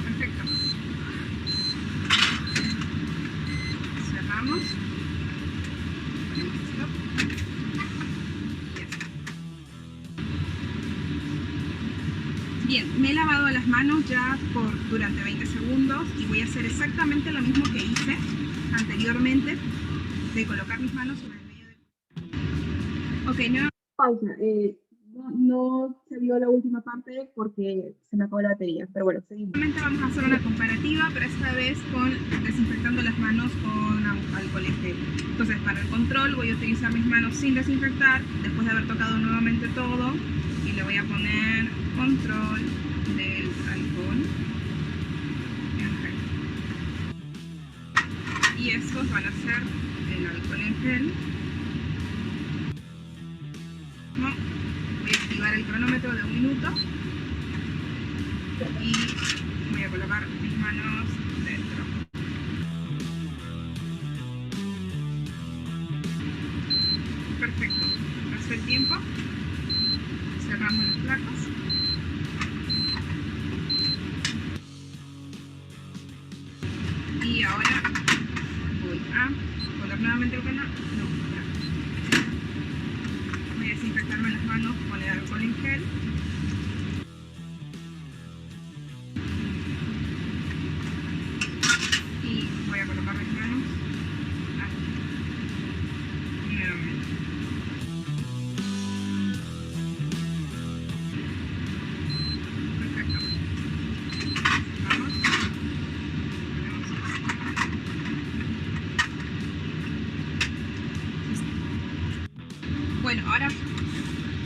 Perfecto. Cerramos. Ponemos stop. Ya está. Bien, me he lavado las manos ya durante 20 segundos y voy a hacer exactamente lo mismo que hice anteriormente. de colocar mis manos sobre el vello de... Ok, no. Pausa. No se vio la última parte porque se me acabó la batería, pero bueno, seguimos. Vamos a hacer una comparativa, pero esta vez con desinfectando las manos con alcohol en gel. Entonces, para el control voy a utilizar mis manos sin desinfectar, después de haber tocado nuevamente todo, y le voy a poner control del alcohol en gel. Y estos van a ser el alcohol en gel. No. Voy a activar el cronómetro de 1 minuto y voy a colocar mis manos dentro. Perfecto. Pasó el tiempo. Cerramos las placas. Y ahora voy a poner nuevamente el cronómetro. Voy a desinfectarme las manos con el alcohol en gel. Y voy a colocar mis manos aquí. Nuevamente. Perfecto. Vamos. Bueno, ahora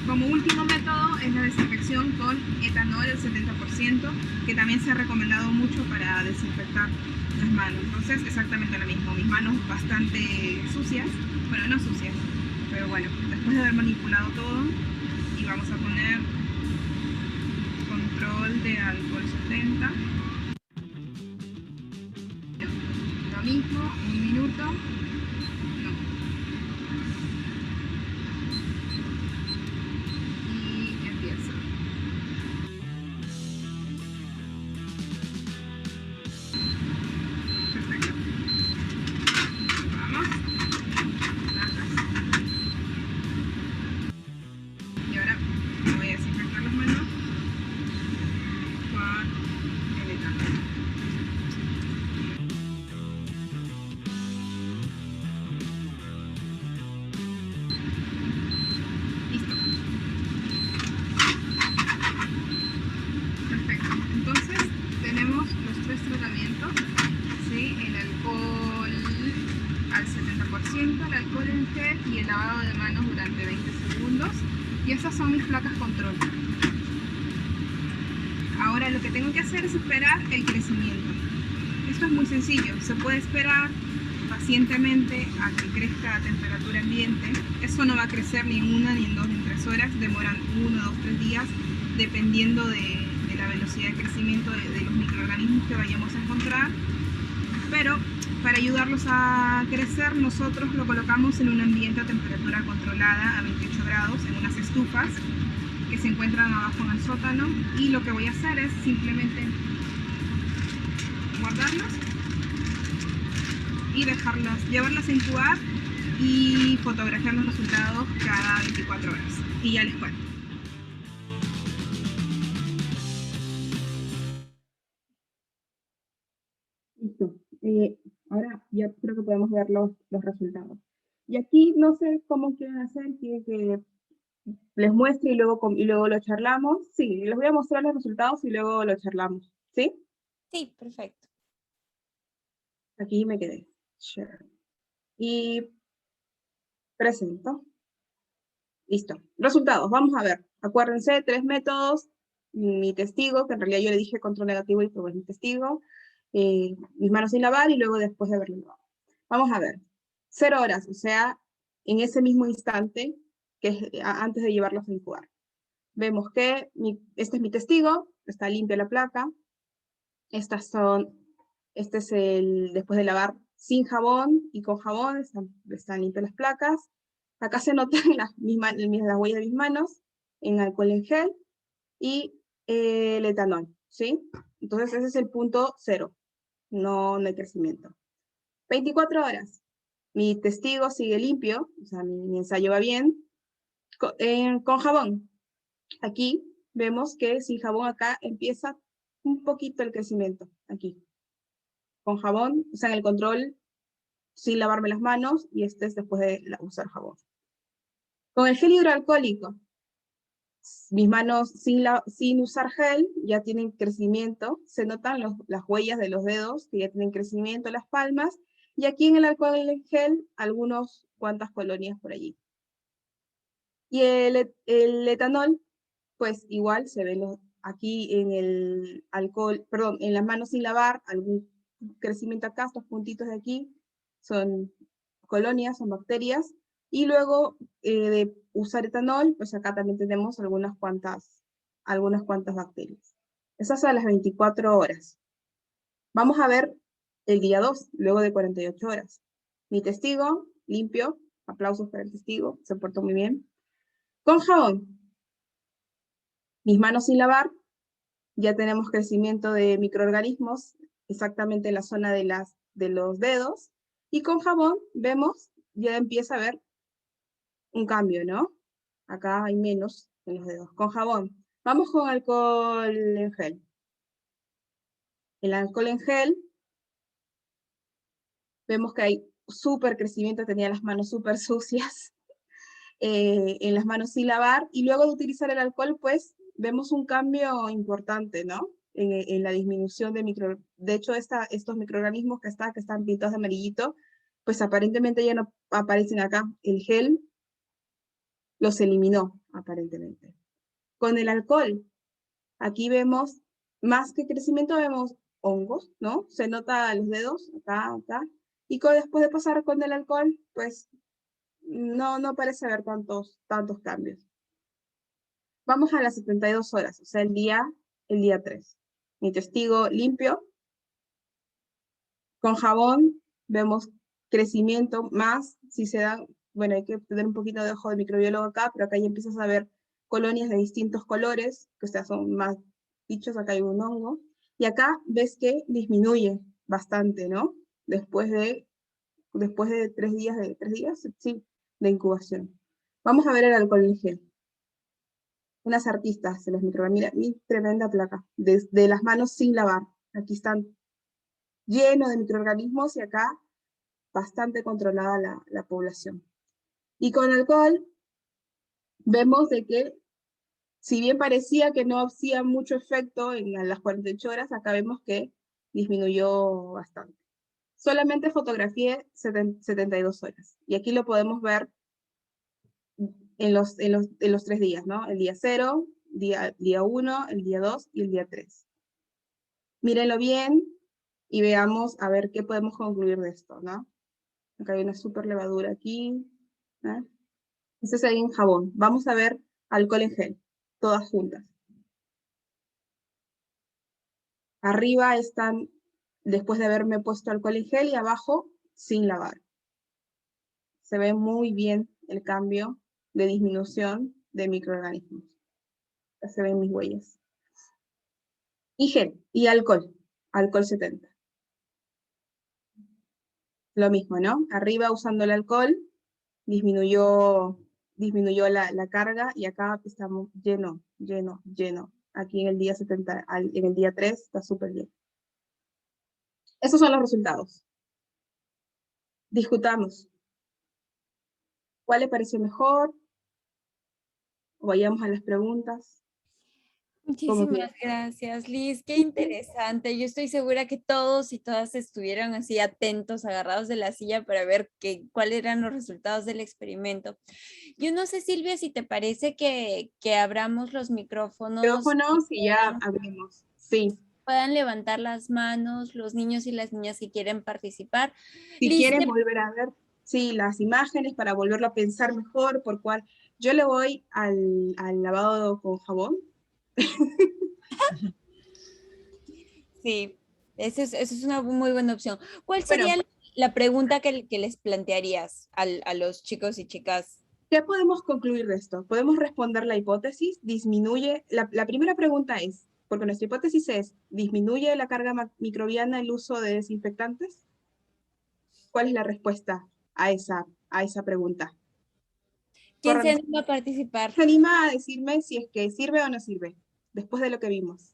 como último método es la desinfección con etanol al 70%, que también se ha recomendado mucho para desinfectar las manos. Entonces exactamente lo mismo, mis manos bastante sucias, bueno, no sucias, pero bueno, después de haber manipulado todo, y vamos a poner control de alcohol 70. Lo mismo, 1 minuto. El alcohol en gel y el lavado de manos durante 20 segundos. Y esas son mis placas control. Ahora lo que tengo que hacer es esperar el crecimiento. Esto es muy sencillo. Se puede esperar pacientemente a que crezca a temperatura ambiente. Eso no va a crecer ni en 1, ni en 2, ni en 3 horas. Demoran 1, 2, 3 días dependiendo de la velocidad de crecimiento de los microorganismos que vayamos a encontrar. Pero para ayudarlos a crecer, nosotros lo colocamos en un ambiente a temperatura controlada a 28 grados, en unas estufas que se encuentran abajo en el sótano. Y lo que voy a hacer es simplemente guardarlos y llevarlas a incubar y fotografiar los resultados cada 24 horas. Y ya les cuento. Listo. Ahora ya creo que podemos ver los resultados. Y aquí no sé cómo quieren hacer, que les muestre y luego lo charlamos. Sí, les voy a mostrar los resultados y luego lo charlamos. ¿Sí? Sí, perfecto. Aquí me quedé. Share. Y presento. Listo. Resultados, vamos a ver. Acuérdense, 3 métodos. Mi testigo, que en realidad yo le dije control negativo y fue mi testigo. Mis manos sin lavar y luego después de haberlo lavado. Vamos a ver. 0 horas, o sea, en ese mismo instante, que es antes de llevarlos a incubar. Vemos que este es mi testigo, está limpia la placa. Este es el después de lavar sin jabón y con jabón, están limpias las placas. Acá se notan las huellas de mis manos en alcohol en gel y el etanol, ¿sí? Entonces ese es el punto 0, no hay crecimiento. 24 horas, mi testigo sigue limpio, o sea, mi ensayo va bien, con jabón. Aquí vemos que sin jabón acá empieza un poquito el crecimiento, aquí. Con jabón, o sea, en el control sin lavarme las manos, y este es después de usar jabón. Con el gel hidroalcohólico, mis manos sin usar gel ya tienen crecimiento, se notan las huellas de los dedos que ya tienen crecimiento, las palmas, y aquí en el alcohol en gel, cuantas colonias por allí. Y el etanol, pues igual se ve aquí en el alcohol, perdón, en las manos sin lavar, algún crecimiento acá, estos puntitos de aquí, son colonias, son bacterias, y luego de usar etanol, pues acá también tenemos algunas cuantas bacterias. Esas son las 24 horas. Vamos a ver el día 2, luego de 48 horas. Mi testigo, limpio, aplausos para el testigo, se portó muy bien. Con jabón, mis manos sin lavar, ya tenemos crecimiento de microorganismos, exactamente en la zona de los dedos, y con jabón vemos, ya empieza a haber un cambio, ¿no? Acá hay menos en los dedos. Con jabón. Vamos con alcohol en gel. El alcohol en gel, vemos que hay súper crecimiento, tenía las manos súper sucias, en las manos sin lavar, y luego de utilizar el alcohol, pues, vemos un cambio importante, ¿no? En la disminución de hecho, estos microorganismos que están pintados de amarillito, pues aparentemente ya no aparecen acá. El gel los eliminó, aparentemente. Con el alcohol, aquí vemos, más que crecimiento, vemos hongos, ¿no? Se nota los dedos, acá, acá. Y después de pasar con el alcohol, pues, no parece haber tantos cambios. Vamos a las 72 horas, o sea, el día 3. Mi testigo limpio. Con jabón vemos crecimiento más, si se dan, bueno, hay que tener un poquito de ojo de microbiólogo acá, pero acá ya empiezas a ver colonias de distintos colores, que son más bichos, acá hay un hongo, y acá ves que disminuye bastante, ¿no? Después de 3 días, sí, de incubación. Vamos a ver el alcohol en gel. Unas artistas de los microorganismos, mira, tremenda placa, de las manos sin lavar. Aquí están llenos de microorganismos y acá bastante controlada la población. Y con alcohol vemos de que, si bien parecía que no hacía mucho efecto en las 48 horas, acá vemos que disminuyó bastante. Solamente fotografié 72 horas. Y aquí lo podemos ver en los 3 días, ¿no? El día 0, día 1, el día 2 y el día 3. Mírenlo bien y veamos a ver qué podemos concluir de esto, ¿no? Acá hay una super levadura aquí. ¿Eh? Este es ahí en jabón. Vamos a ver alcohol en gel, todas juntas. Arriba están, después de haberme puesto alcohol en gel, y abajo, sin lavar. Se ve muy bien el cambio de disminución de microorganismos. Ya se ven mis huellas. Y gel, y alcohol 70. Lo mismo, ¿no? Arriba, usando el alcohol, disminuyó la carga, y acá estamos lleno. Aquí en el día 70, en el día 3 está súper bien. Esos son los resultados. Discutamos. ¿Cuál le pareció mejor? O vayamos a las preguntas. Muchísimas gracias, Liz. Qué interesante. Yo estoy segura que todos y todas estuvieron así atentos, agarrados de la silla para ver cuáles eran los resultados del experimento. Yo no sé, Silvia, si te parece que abramos los micrófonos. Y ya abrimos. Sí. Puedan levantar las manos los niños y las niñas que quieren participar. Si quieren volver a ver, sí, las imágenes para volverlo a pensar mejor, por cuál. Yo le voy al lavado con jabón. Sí, esa es una muy buena opción. ¿Cuál sería la pregunta que les plantearías a los chicos y chicas? ¿Qué podemos concluir de esto? Podemos responder la hipótesis, disminuye, la primera pregunta es, porque nuestra hipótesis es, ¿disminuye la carga microbiana el uso de desinfectantes? ¿Cuál es la respuesta a esa pregunta? ¿Quién se anima a participar? ¿Se anima a decirme si es que sirve o no sirve, después de lo que vimos?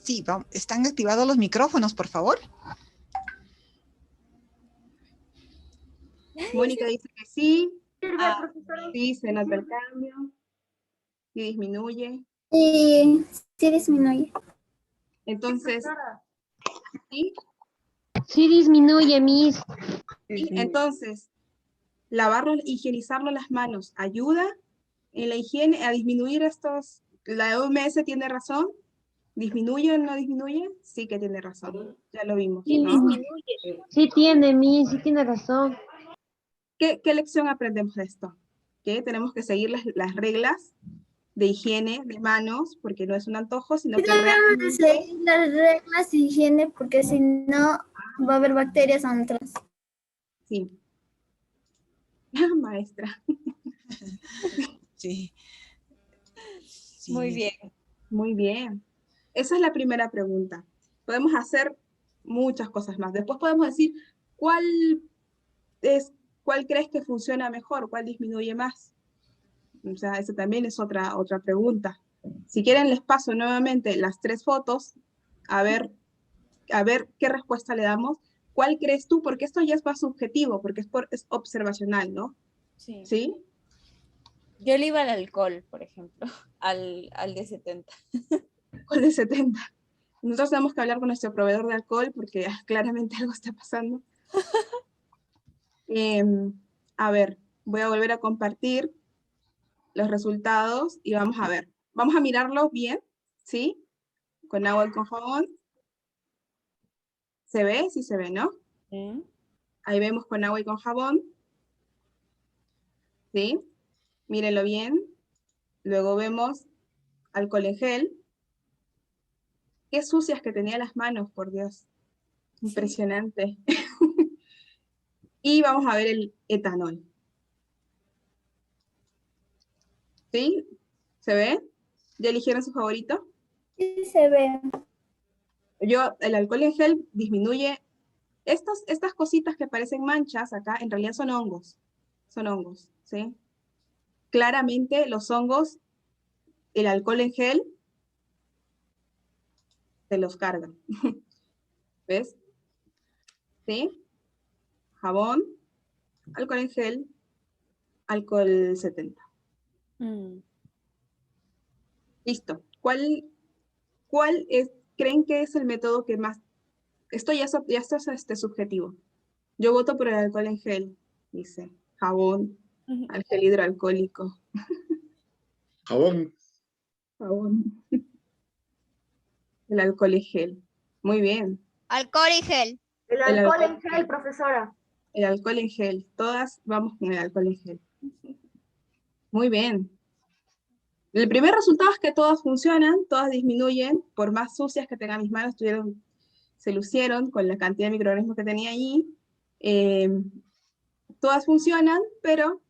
Sí, están activados los micrófonos, por favor. Mónica dice que sí. Sí, se nota el cambio. Sí disminuye. Sí, sí disminuye. Entonces, ¿sí? Sí disminuye, Miss. ¿Sí? Entonces, higienizarlo las manos, ¿ayuda en la higiene a disminuir estos? ¿La OMS tiene razón? ¿Disminuye o no disminuye? Sí que tiene razón, ya lo vimos, Sí ¿no? disminuye. Sí tiene, Miss, sí tiene razón. ¿Qué lección aprendemos de esto? Que tenemos que seguir las reglas de higiene de manos, porque no es un antojo, sino que Tenemos que realmente... seguir las reglas de higiene porque si no va a haber bacterias atrás. Sí. Maestra. Sí. Sí. Muy bien. Muy bien. Esa es la primera pregunta. Podemos hacer muchas cosas más. Después podemos decir cuál crees que funciona mejor, cuál disminuye más. O sea, esa también es otra pregunta. Si quieren les paso nuevamente las 3 fotos, a ver qué respuesta le damos. ¿Cuál crees tú? Porque esto ya es más subjetivo, porque es observacional, ¿no? Sí. ¿Sí? Yo le iba al alcohol, por ejemplo, al de 70. ¿Cuál de 70? Nosotros tenemos que hablar con nuestro proveedor de alcohol porque claramente algo está pasando. A ver, voy a volver a compartir los resultados y vamos a ver. Vamos a mirarlos bien, ¿sí? Con agua y con jabón. ¿Se ve? Sí se ve, ¿no? ¿Sí? Ahí vemos con agua y con jabón. ¿Sí? Mírenlo bien. Luego vemos alcohol en gel. Qué sucias que tenía las manos, por Dios. Impresionante. Sí. Y vamos a ver el etanol. ¿Sí? ¿Se ve? ¿Ya eligieron su favorito? Sí se ve. El alcohol en gel disminuye. Estas cositas que parecen manchas acá, en realidad son hongos. Son hongos, ¿sí? Claramente los hongos, el alcohol en gel, se los cargan. ¿Ves? ¿Sí? Jabón, alcohol en gel, alcohol 70. Listo. ¿Cuál creen que es el método que más... Esto ya es subjetivo. Yo voto por el alcohol en gel, dice. Jabón, al gel hidroalcohólico. Jabón. Jabón. El alcohol en gel. Muy bien. Alcohol y gel. El alcohol en gel, profesora. El alcohol en gel. Todas vamos con el alcohol en gel. Muy bien. El primer resultado es que todas funcionan, todas disminuyen, por más sucias que tengan mis manos, se lucieron con la cantidad de microorganismos que tenía allí. Todas funcionan, pero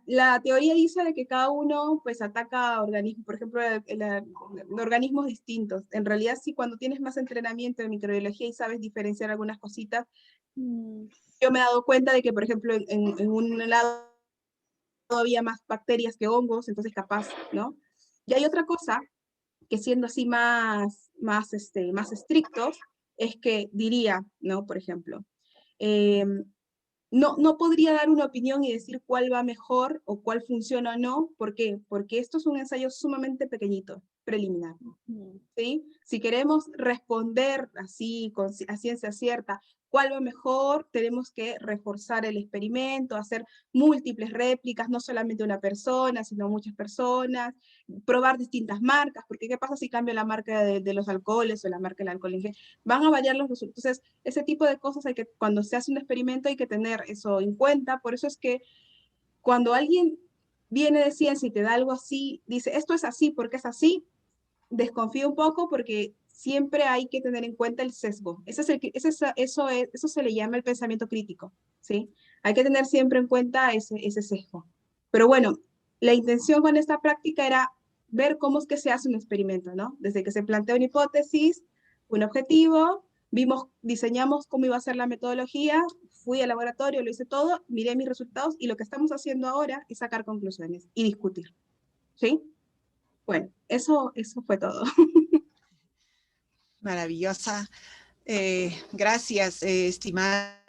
la teoría dice de que cada uno pues ataca organismos, por ejemplo, organismos distintos. En realidad sí, cuando tienes más entrenamiento en microbiología y sabes diferenciar algunas cositas, yo me he dado cuenta de que, por ejemplo, en un lado había más bacterias que hongos, entonces capaz, ¿no? Y hay otra cosa, que siendo así más estrictos, es que diría, ¿no? Por ejemplo, no podría dar una opinión y decir cuál va mejor o cuál funciona o no. ¿Por qué? Porque esto es un ensayo sumamente pequeñito, preliminar. ¿Sí? Si queremos responder así, a ciencia cierta, cuál va mejor, tenemos que reforzar el experimento, hacer múltiples réplicas, no solamente una persona, sino muchas personas, probar distintas marcas, porque ¿qué pasa si cambio la marca de los alcoholes o la marca del alcohol en gel? Van a variar los resultados. Entonces, ese tipo de cosas cuando se hace un experimento hay que tener eso en cuenta. Por eso es que cuando alguien viene de ciencia y te da algo así, dice, esto es así porque es así, desconfío un poco porque siempre hay que tener en cuenta el sesgo. Eso se le llama el pensamiento crítico, ¿sí? Hay que tener siempre en cuenta ese sesgo. Pero bueno, la intención con esta práctica era ver cómo es que se hace un experimento, ¿no? Desde que se plantea una hipótesis, un objetivo, diseñamos cómo iba a ser la metodología, fui al laboratorio, lo hice todo, miré mis resultados y lo que estamos haciendo ahora es sacar conclusiones y discutir, ¿sí? Bueno, eso fue todo. Maravillosa. Gracias, estimada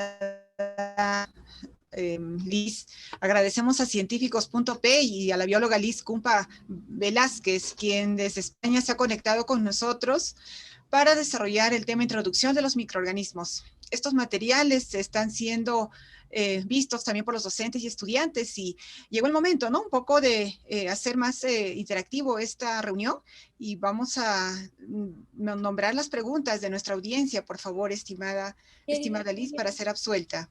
Liz. Agradecemos a Científicos.p y a la bióloga Liz Cumpa Velázquez, quien desde España se ha conectado con nosotros para desarrollar el tema Introducción de los microorganismos. Estos materiales están siendo vistos también por los docentes y estudiantes, y llegó el momento, ¿no? Un poco de hacer más interactivo esta reunión, y vamos a nombrar las preguntas de nuestra audiencia, por favor, estimada Liz, para ser absuelta.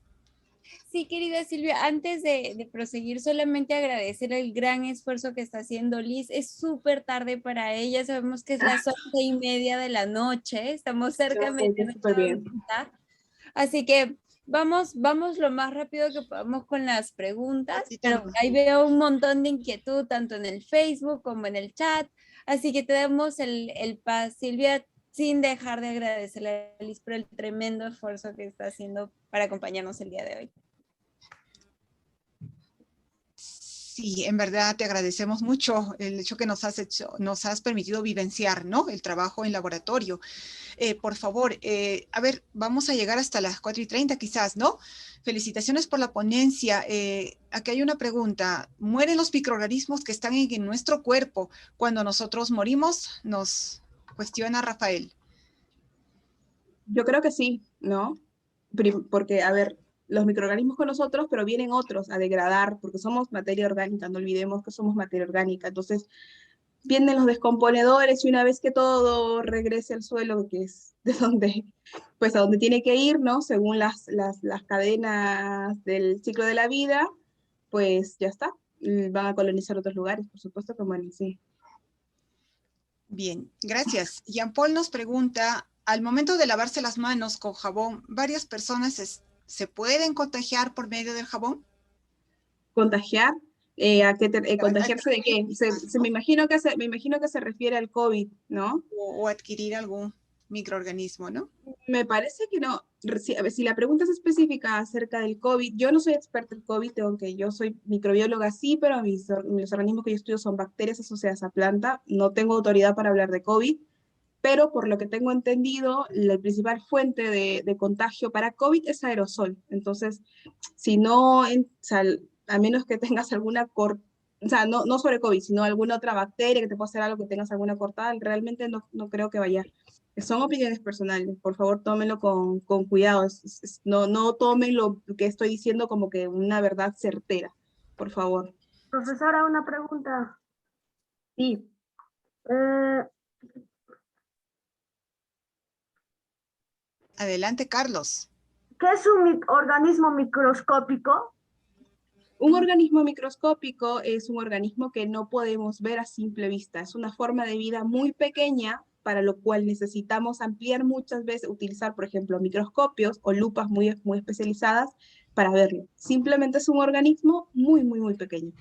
Sí, querida Silvia, antes de proseguir, solamente agradecer el gran esfuerzo que está haciendo Liz. Es súper tarde para ella, sabemos que es las 11:30 de la noche, estamos cerca de nuestra hora. Así que vamos lo más rápido que podamos con las preguntas, pero ahí veo un montón de inquietud, tanto en el Facebook como en el chat, así que te damos el paz, Silvia, sin dejar de agradecerle a Liz por el tremendo esfuerzo que está haciendo para acompañarnos el día de hoy. Sí, en verdad te agradecemos mucho el hecho que nos has permitido vivenciar, ¿no? El trabajo en laboratorio. Por favor, a ver, vamos a llegar hasta las 4:30 quizás, ¿no? Felicitaciones por la ponencia. Aquí hay una pregunta. ¿Mueren los microorganismos que están en nuestro cuerpo cuando nosotros morimos? Nos cuestiona Rafael. Yo creo que sí, ¿no? Porque, a ver, los microorganismos con nosotros, pero vienen otros a degradar, porque somos materia orgánica, no olvidemos que somos materia orgánica. Entonces, vienen los descomponedores y una vez que todo regrese al suelo, que es de donde, pues a donde tiene que ir, ¿no? Según las cadenas del ciclo de la vida, pues ya está. Van a colonizar otros lugares, por supuesto que bueno, sí. Bien, gracias. Jean Paul nos pregunta, al momento de lavarse las manos con jabón, ¿varias personas se pueden contagiar por medio del jabón? ¿Contagiar? ¿Contagiarse de qué? Me imagino que se refiere al COVID, ¿no? O adquirir algún microorganismo, ¿no? Me parece que no. Si la pregunta es específica acerca del COVID, yo no soy experta en COVID, aunque yo soy microbióloga, sí, pero los organismos que yo estudio son bacterias asociadas a planta. No tengo autoridad para hablar de COVID, pero por lo que tengo entendido, la principal fuente de contagio para COVID es aerosol. Entonces, si no, o sea, a menos que tengas alguna o sea, no sobre COVID, sino alguna otra bacteria que te pueda hacer algo, que tengas alguna cortada, realmente no creo que vaya. Son opiniones personales, por favor tómenlo con cuidado, no tomen lo que estoy diciendo como que una verdad certera, por favor. Profesora, una pregunta. Sí. Adelante, Carlos. ¿Qué es un organismo microscópico? Un organismo microscópico es un organismo que no podemos ver a simple vista. Es una forma de vida muy pequeña, para lo cual necesitamos ampliar muchas veces, utilizar, por ejemplo, microscopios o lupas muy especializadas para verlo. Simplemente es un organismo muy, muy, muy pequeño.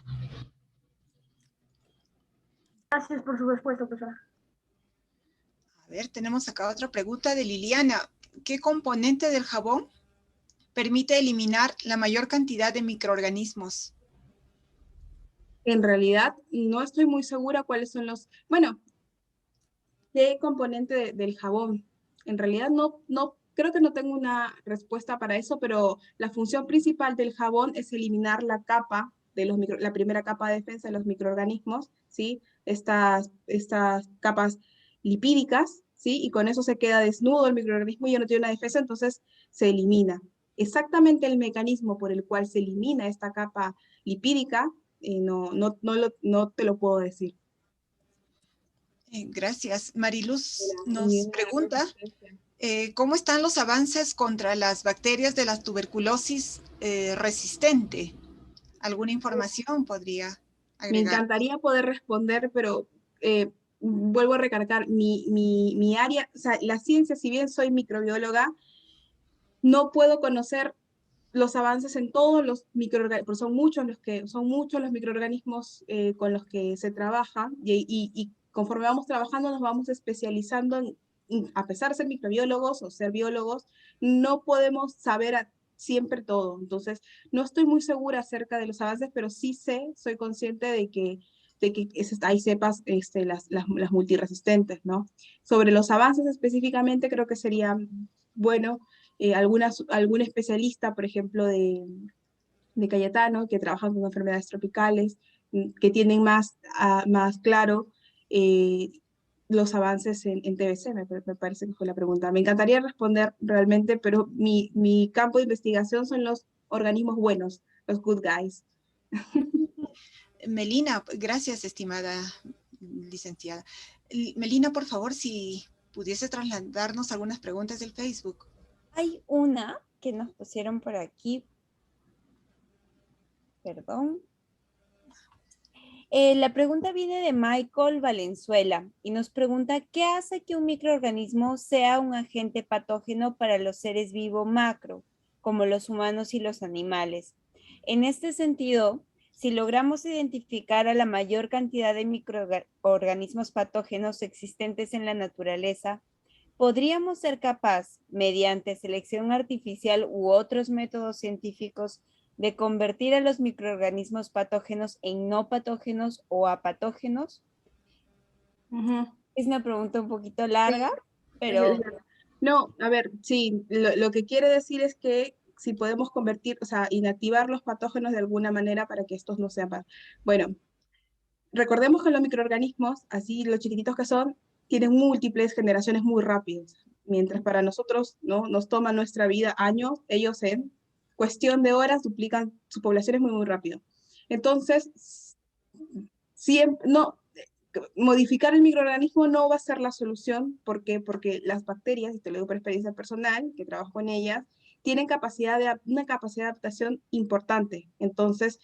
Gracias por su respuesta, profesora. A ver, tenemos acá otra pregunta de Liliana. ¿Qué componente del jabón permite eliminar la mayor cantidad de microorganismos? En realidad, no estoy muy segura cuáles son los... Bueno, ¿qué componente del jabón? En realidad no creo que no tengo una respuesta para eso, pero la función principal del jabón es eliminar la capa de la primera capa de defensa de los microorganismos, ¿sí? Estas capas lipídicas, ¿sí? Y con eso se queda desnudo el microorganismo y ya no tiene una defensa, entonces se elimina. Exactamente el mecanismo por el cual se elimina esta capa lipídica, no te lo puedo decir. Gracias. Mariluz nos pregunta, ¿cómo están los avances contra las bacterias de la tuberculosis resistente? ¿Alguna información podría agregar? Me encantaría poder responder, pero vuelvo a recargar, mi área, o sea, la ciencia, si bien soy microbióloga, no puedo conocer los avances en todos los microorganismos, porque son muchos los microorganismos con los que se trabaja, y conforme vamos trabajando nos vamos especializando a pesar de ser microbiólogos o ser biólogos, no podemos saber siempre todo. Entonces, no estoy muy segura acerca de los avances, pero sí soy consciente de que de que hay cepas las multiresistentes, ¿no? Sobre los avances específicamente, creo que sería bueno algún especialista, por ejemplo, de Cayetano, que trabajan con enfermedades tropicales, que tienen más claro los avances en TBC, me parece que fue la pregunta. Me encantaría responder realmente, pero mi campo de investigación son los organismos buenos, los good guys. Melina, gracias, estimada licenciada. Melina, por favor, si pudiese trasladarnos algunas preguntas del Facebook. Hay una que nos pusieron por aquí. Perdón. La pregunta viene de Michael Valenzuela y nos pregunta, ¿qué hace que un microorganismo sea un agente patógeno para los seres vivos macro, como los humanos y los animales? En este sentido, si logramos identificar a la mayor cantidad de microorganismos patógenos existentes en la naturaleza, ¿podríamos ser capaz, mediante selección artificial u otros métodos científicos, de convertir a los microorganismos patógenos en no patógenos o apatógenos? Es una pregunta un poquito larga, pero... No, a ver, sí, lo que quiere decir es que si podemos convertir, o sea, inactivar los patógenos de alguna manera para que estos no sean... Bueno, recordemos que los microorganismos, así los chiquititos que son, tienen múltiples generaciones muy rápidas. Mientras para nosotros, ¿no?, nos toma nuestra vida años, ellos en cuestión de horas duplican sus poblaciones muy rápido. Entonces, modificar el microorganismo no va a ser la solución. ¿Por qué? Porque las bacterias, y te lo digo por experiencia personal, que trabajo con ellas, tienen una capacidad de adaptación importante. Entonces,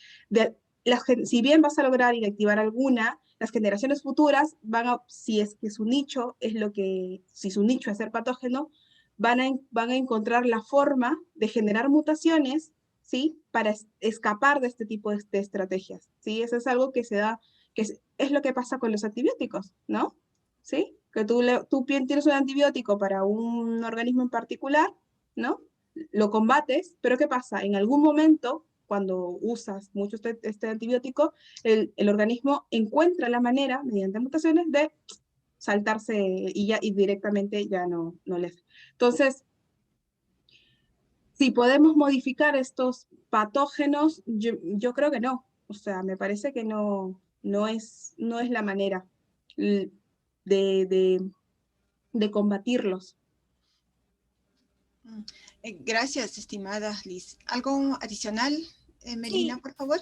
si bien vas a lograr inactivar alguna, las generaciones futuras si es que su nicho si su nicho es ser patógeno, van a encontrar la forma de generar mutaciones, ¿sí?, para escapar de este tipo de estrategias, ¿sí? Eso es algo que se da, que es lo que pasa con los antibióticos, ¿no? ¿Sí? Que tú tienes un antibiótico para un organismo en particular, ¿no? Lo combates, pero ¿qué pasa? En algún momento, cuando usas mucho este antibiótico, el organismo encuentra la manera, mediante mutaciones, de saltarse y directamente ya no le... Entonces, si podemos modificar estos patógenos, yo creo que no. O sea, me parece que no es la manera de combatirlos. Gracias, estimada Liz. ¿Algo adicional, Melina, Sí, por favor?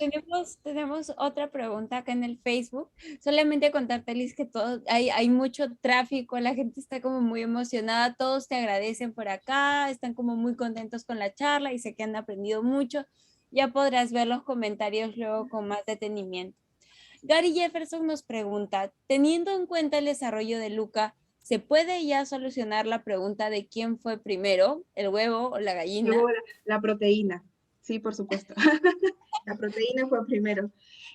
Tenemos otra pregunta acá en el Facebook. Solamente contarte, Liz, que hay mucho tráfico, la gente está como muy emocionada, todos te agradecen por acá, están como muy contentos con la charla y sé que han aprendido mucho. Ya podrás ver los comentarios luego con más detenimiento. Gary Jefferson nos pregunta, teniendo en cuenta el desarrollo de Luca, ¿se puede ya solucionar la pregunta de quién fue primero, el huevo o la gallina? Luego la proteína, sí, por supuesto. La proteína fue primero.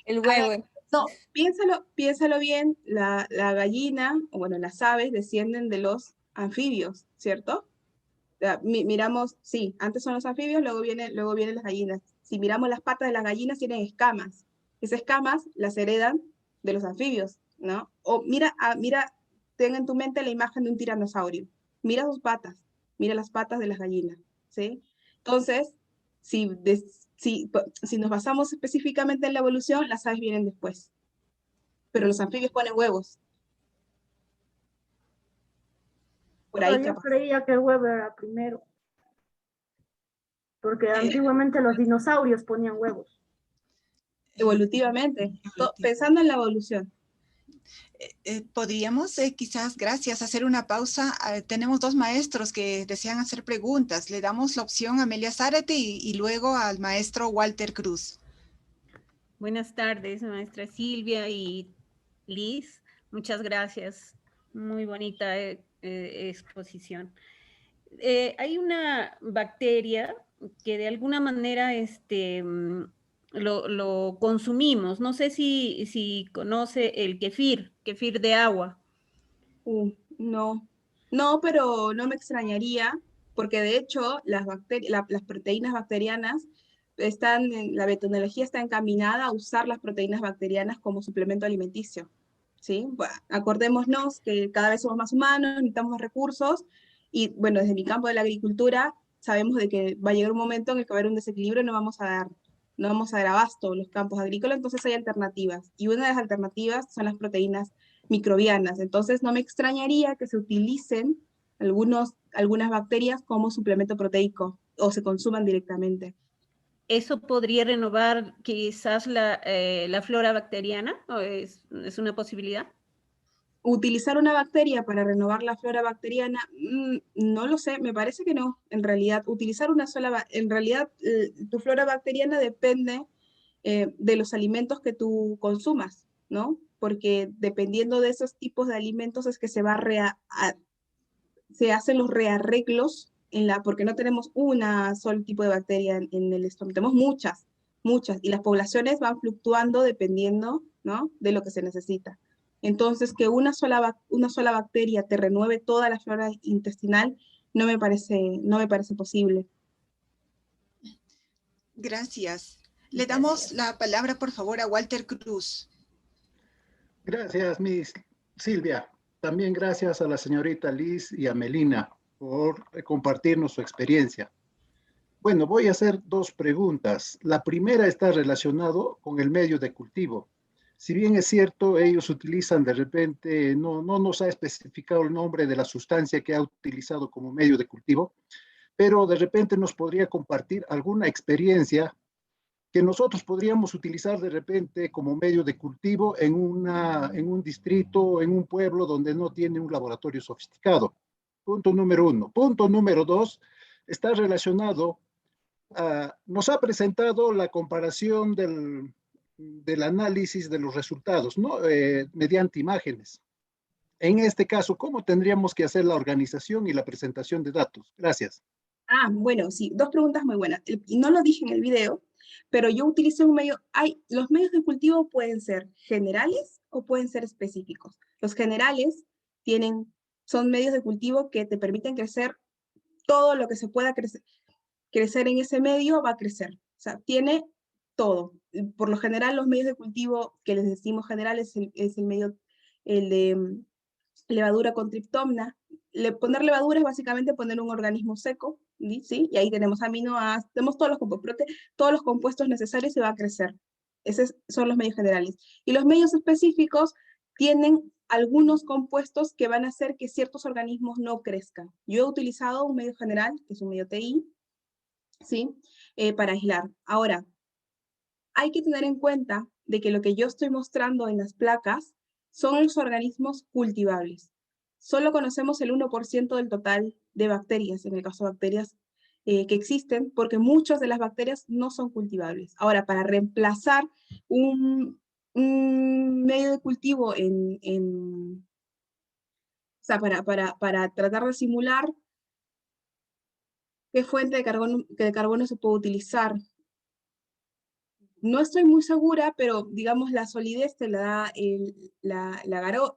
El huevo. No, piénsalo bien, la gallina, o bueno, las aves descienden de los anfibios, ¿cierto? Miramos, sí, antes son los anfibios, luego vienen las gallinas. Si miramos las patas de las gallinas, tienen escamas. Esas escamas las heredan de los anfibios, ¿no? O mira, ten en tu mente la imagen de un tiranosaurio. Mira sus patas, mira las patas de las gallinas, ¿sí? Entonces, si nos basamos específicamente en la evolución, las aves vienen después. Pero los anfibios ponen huevos. Por ahí Yo creía que el huevo era primero. Porque antiguamente los dinosaurios ponían huevos. Evolutivamente, pensando en la evolución. Podríamos quizás, gracias, hacer una pausa. Tenemos dos maestros que desean hacer preguntas. Le damos la opción a Amelia Zárate y luego al maestro Walter Cruz. Buenas tardes, maestra Silvia y Liz. Muchas gracias. Muy bonita exposición. Hay una bacteria que de alguna manera lo consumimos. No sé si conoce el kefir de agua. No, pero no me extrañaría, porque de hecho las proteínas bacterianas la biotecnología está encaminada a usar las proteínas bacterianas como suplemento alimenticio, ¿sí? Bueno, acordémonos que cada vez somos más humanos, necesitamos más recursos, y bueno, desde mi campo de la agricultura, sabemos de que va a llegar un momento en el que va a haber un desequilibrio y no vamos a dar abasto los campos agrícolas, entonces hay alternativas, y una de las alternativas son las proteínas microbianas. Entonces no me extrañaría que se utilicen algunas bacterias como suplemento proteico, o se consuman directamente. ¿Eso podría renovar quizás la flora bacteriana? ¿O es una posibilidad? Utilizar una bacteria para renovar la flora bacteriana, no lo sé, me parece que no. En realidad, tu flora bacteriana depende de los alimentos que tú consumas, ¿no? Porque dependiendo de esos tipos de alimentos es que se hacen los rearreglos porque no tenemos una solo tipo de bacteria en el estómago, tenemos muchas, y las poblaciones van fluctuando dependiendo, ¿no?, de lo que se necesita. Entonces, que una sola bacteria te renueve toda la flora intestinal no me parece posible. Gracias. Le damos la palabra, por favor, a Walter Cruz. Gracias, Miss Silvia. También gracias a la señorita Liz y a Melina por compartirnos su experiencia. Bueno, voy a hacer dos preguntas. La primera está relacionado con el medio de cultivo. Si bien es cierto, ellos utilizan de repente, no nos ha especificado el nombre de la sustancia que ha utilizado como medio de cultivo, pero de repente nos podría compartir alguna experiencia que nosotros podríamos utilizar de repente como medio de cultivo en un distrito, en un pueblo donde no tiene un laboratorio sofisticado. Punto número uno. Punto número dos, está relacionado, nos ha presentado la comparación del análisis de los resultados, ¿no? Mediante imágenes. En este caso, ¿cómo tendríamos que hacer la organización y la presentación de datos? Gracias. Bueno, sí, dos preguntas muy buenas. Y no lo dije en el video, pero yo utilicé un medio, los medios de cultivo pueden ser generales o pueden ser específicos. Los generales son medios de cultivo que te permiten crecer todo lo que se pueda crecer en ese medio, va a crecer. O sea, tiene todo. Por lo general, los medios de cultivo que les decimos generales es el medio, el de levadura con triptomna. Poner levadura es básicamente poner un organismo seco, ¿sí? Y ahí tenemos aminoácidos, tenemos todos los compuestos necesarios y va a crecer. Esos son los medios generales. Y los medios específicos tienen algunos compuestos que van a hacer que ciertos organismos no crezcan. Yo he utilizado un medio general, que es un medio TI, ¿sí? Para aislar. Ahora, hay que tener en cuenta de que lo que yo estoy mostrando en las placas son los organismos cultivables. Solo conocemos el 1% del total de bacterias, en el caso de bacterias que existen, porque muchas de las bacterias no son cultivables. Ahora, para reemplazar un medio de cultivo o sea, para tratar de simular qué fuente de carbono se puede utilizar, no estoy muy segura, pero digamos la solidez te la da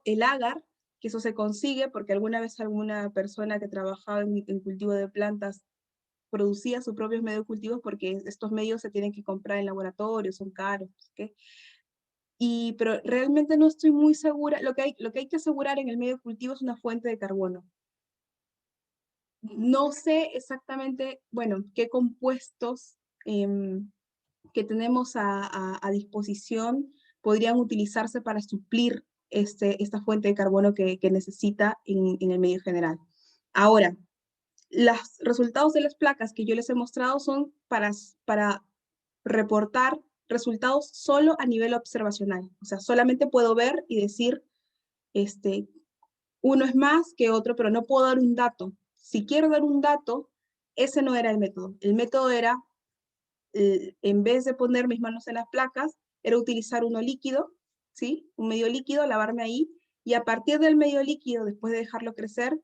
el agar, que eso se consigue porque alguna vez alguna persona que trabajaba en cultivo de plantas producía sus propios medios de cultivos porque estos medios se tienen que comprar en laboratorios, son caros, ¿okay? Pero realmente no estoy muy segura. Lo que hay que asegurar en el medio de cultivo es una fuente de carbono. No sé exactamente, bueno, qué compuestos que tenemos a disposición podrían utilizarse para suplir esta fuente de carbono que necesita en el medio general. Ahora, los resultados de las placas que yo les he mostrado son para reportar resultados solo a nivel observacional. O sea, solamente puedo ver y decir, uno es más que otro, pero no puedo dar un dato. Si quiero dar un dato, ese no era el método. El método era, en vez de poner mis manos en las placas, era utilizar uno líquido, ¿sí? Un medio líquido, lavarme ahí, y a partir del medio líquido, después de dejarlo crecer,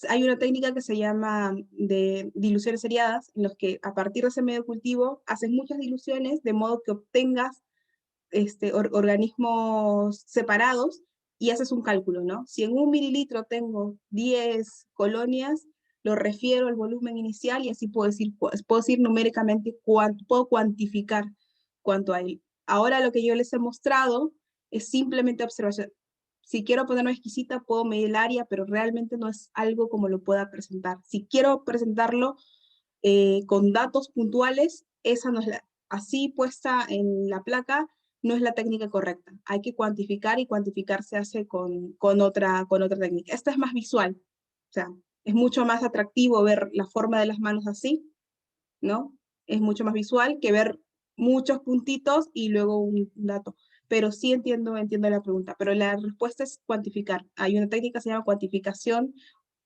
hay una técnica que se llama de diluciones seriadas, en los que a partir de ese medio cultivo haces muchas diluciones, de modo que obtengas organismos separados, y haces un cálculo, ¿no? Si en 1 mililitro tengo 10 colonias, lo refiero al volumen inicial y así puedo decir numéricamente puedo cuantificar cuánto hay. Ahora lo que yo les he mostrado es simplemente observación. Si quiero ponerlo exquisita, puedo medir el área, pero realmente no es algo como lo pueda presentar. Si quiero presentarlo con datos puntuales, esa no es así puesta en la placa, no es la técnica correcta. Hay que cuantificar y cuantificar se hace con otra técnica. Esta es más visual, o sea, es mucho más atractivo ver la forma de las manos así, ¿no? Es mucho más visual que ver muchos puntitos y luego un dato. Pero sí entiendo la pregunta, pero la respuesta es cuantificar. Hay una técnica que se llama cuantificación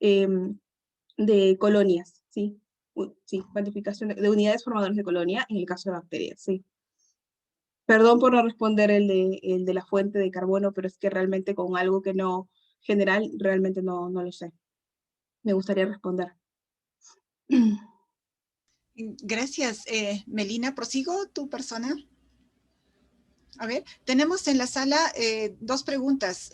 de colonias, ¿sí? Sí, cuantificación de unidades formadoras de colonia en el caso de bacterias, sí. Perdón por no responder el de la fuente de carbono, pero es que realmente con algo que no general, realmente no lo sé. Me gustaría responder. Gracias. Melina, ¿prosigo tu persona? A ver, tenemos en la sala dos preguntas.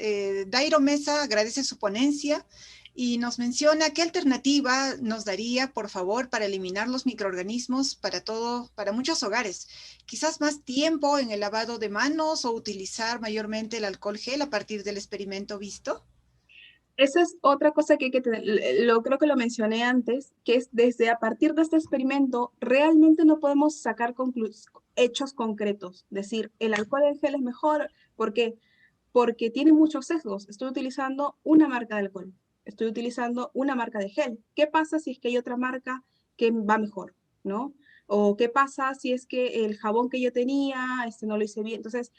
Dairo Mesa agradece su ponencia y nos menciona qué alternativa nos daría, por favor, para eliminar los microorganismos para muchos hogares. Quizás más tiempo en el lavado de manos o utilizar mayormente el alcohol gel a partir del experimento visto. Esa es otra cosa que hay que tener, creo que lo mencioné antes, que es a partir de este experimento, realmente no podemos sacar hechos concretos. Decir, el alcohol en gel es mejor, ¿por qué? Porque tiene muchos sesgos. Estoy utilizando una marca de alcohol, estoy utilizando una marca de gel. ¿Qué pasa si es que hay otra marca que va mejor, ¿no? O qué pasa si es que el jabón que yo tenía, no lo hice bien. Entonces,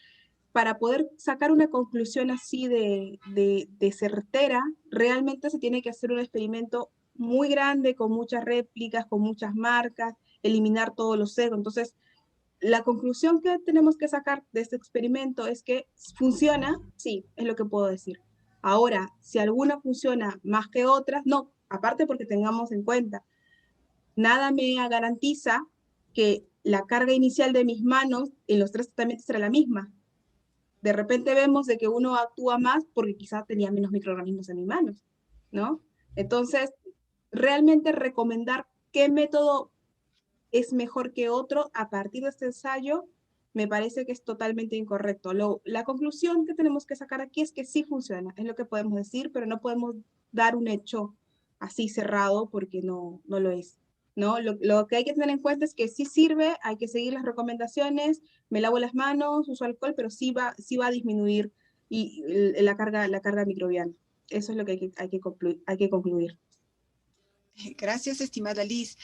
para poder sacar una conclusión así de certera, realmente se tiene que hacer un experimento muy grande, con muchas réplicas, con muchas marcas, eliminar todos los sesgos. Entonces, la conclusión que tenemos que sacar de este experimento es que funciona, sí, es lo que puedo decir. Ahora, si alguna funciona más que otras, no, aparte porque tengamos en cuenta, nada me garantiza que la carga inicial de mis manos en los 3 tratamientos será la misma. De repente vemos de que uno actúa más porque quizás tenía menos microorganismos en mis manos, ¿no? Entonces, realmente recomendar qué método es mejor que otro a partir de este ensayo, me parece que es totalmente incorrecto. La conclusión que tenemos que sacar aquí es que sí funciona, es lo que podemos decir, pero no podemos dar un hecho así cerrado porque no lo es, ¿no? Lo que hay que tener en cuenta es que sí sirve, hay que seguir las recomendaciones, me lavo las manos, uso alcohol, pero sí va a disminuir la carga microbiana. Eso es lo que hay que concluir. Gracias, estimada Liz.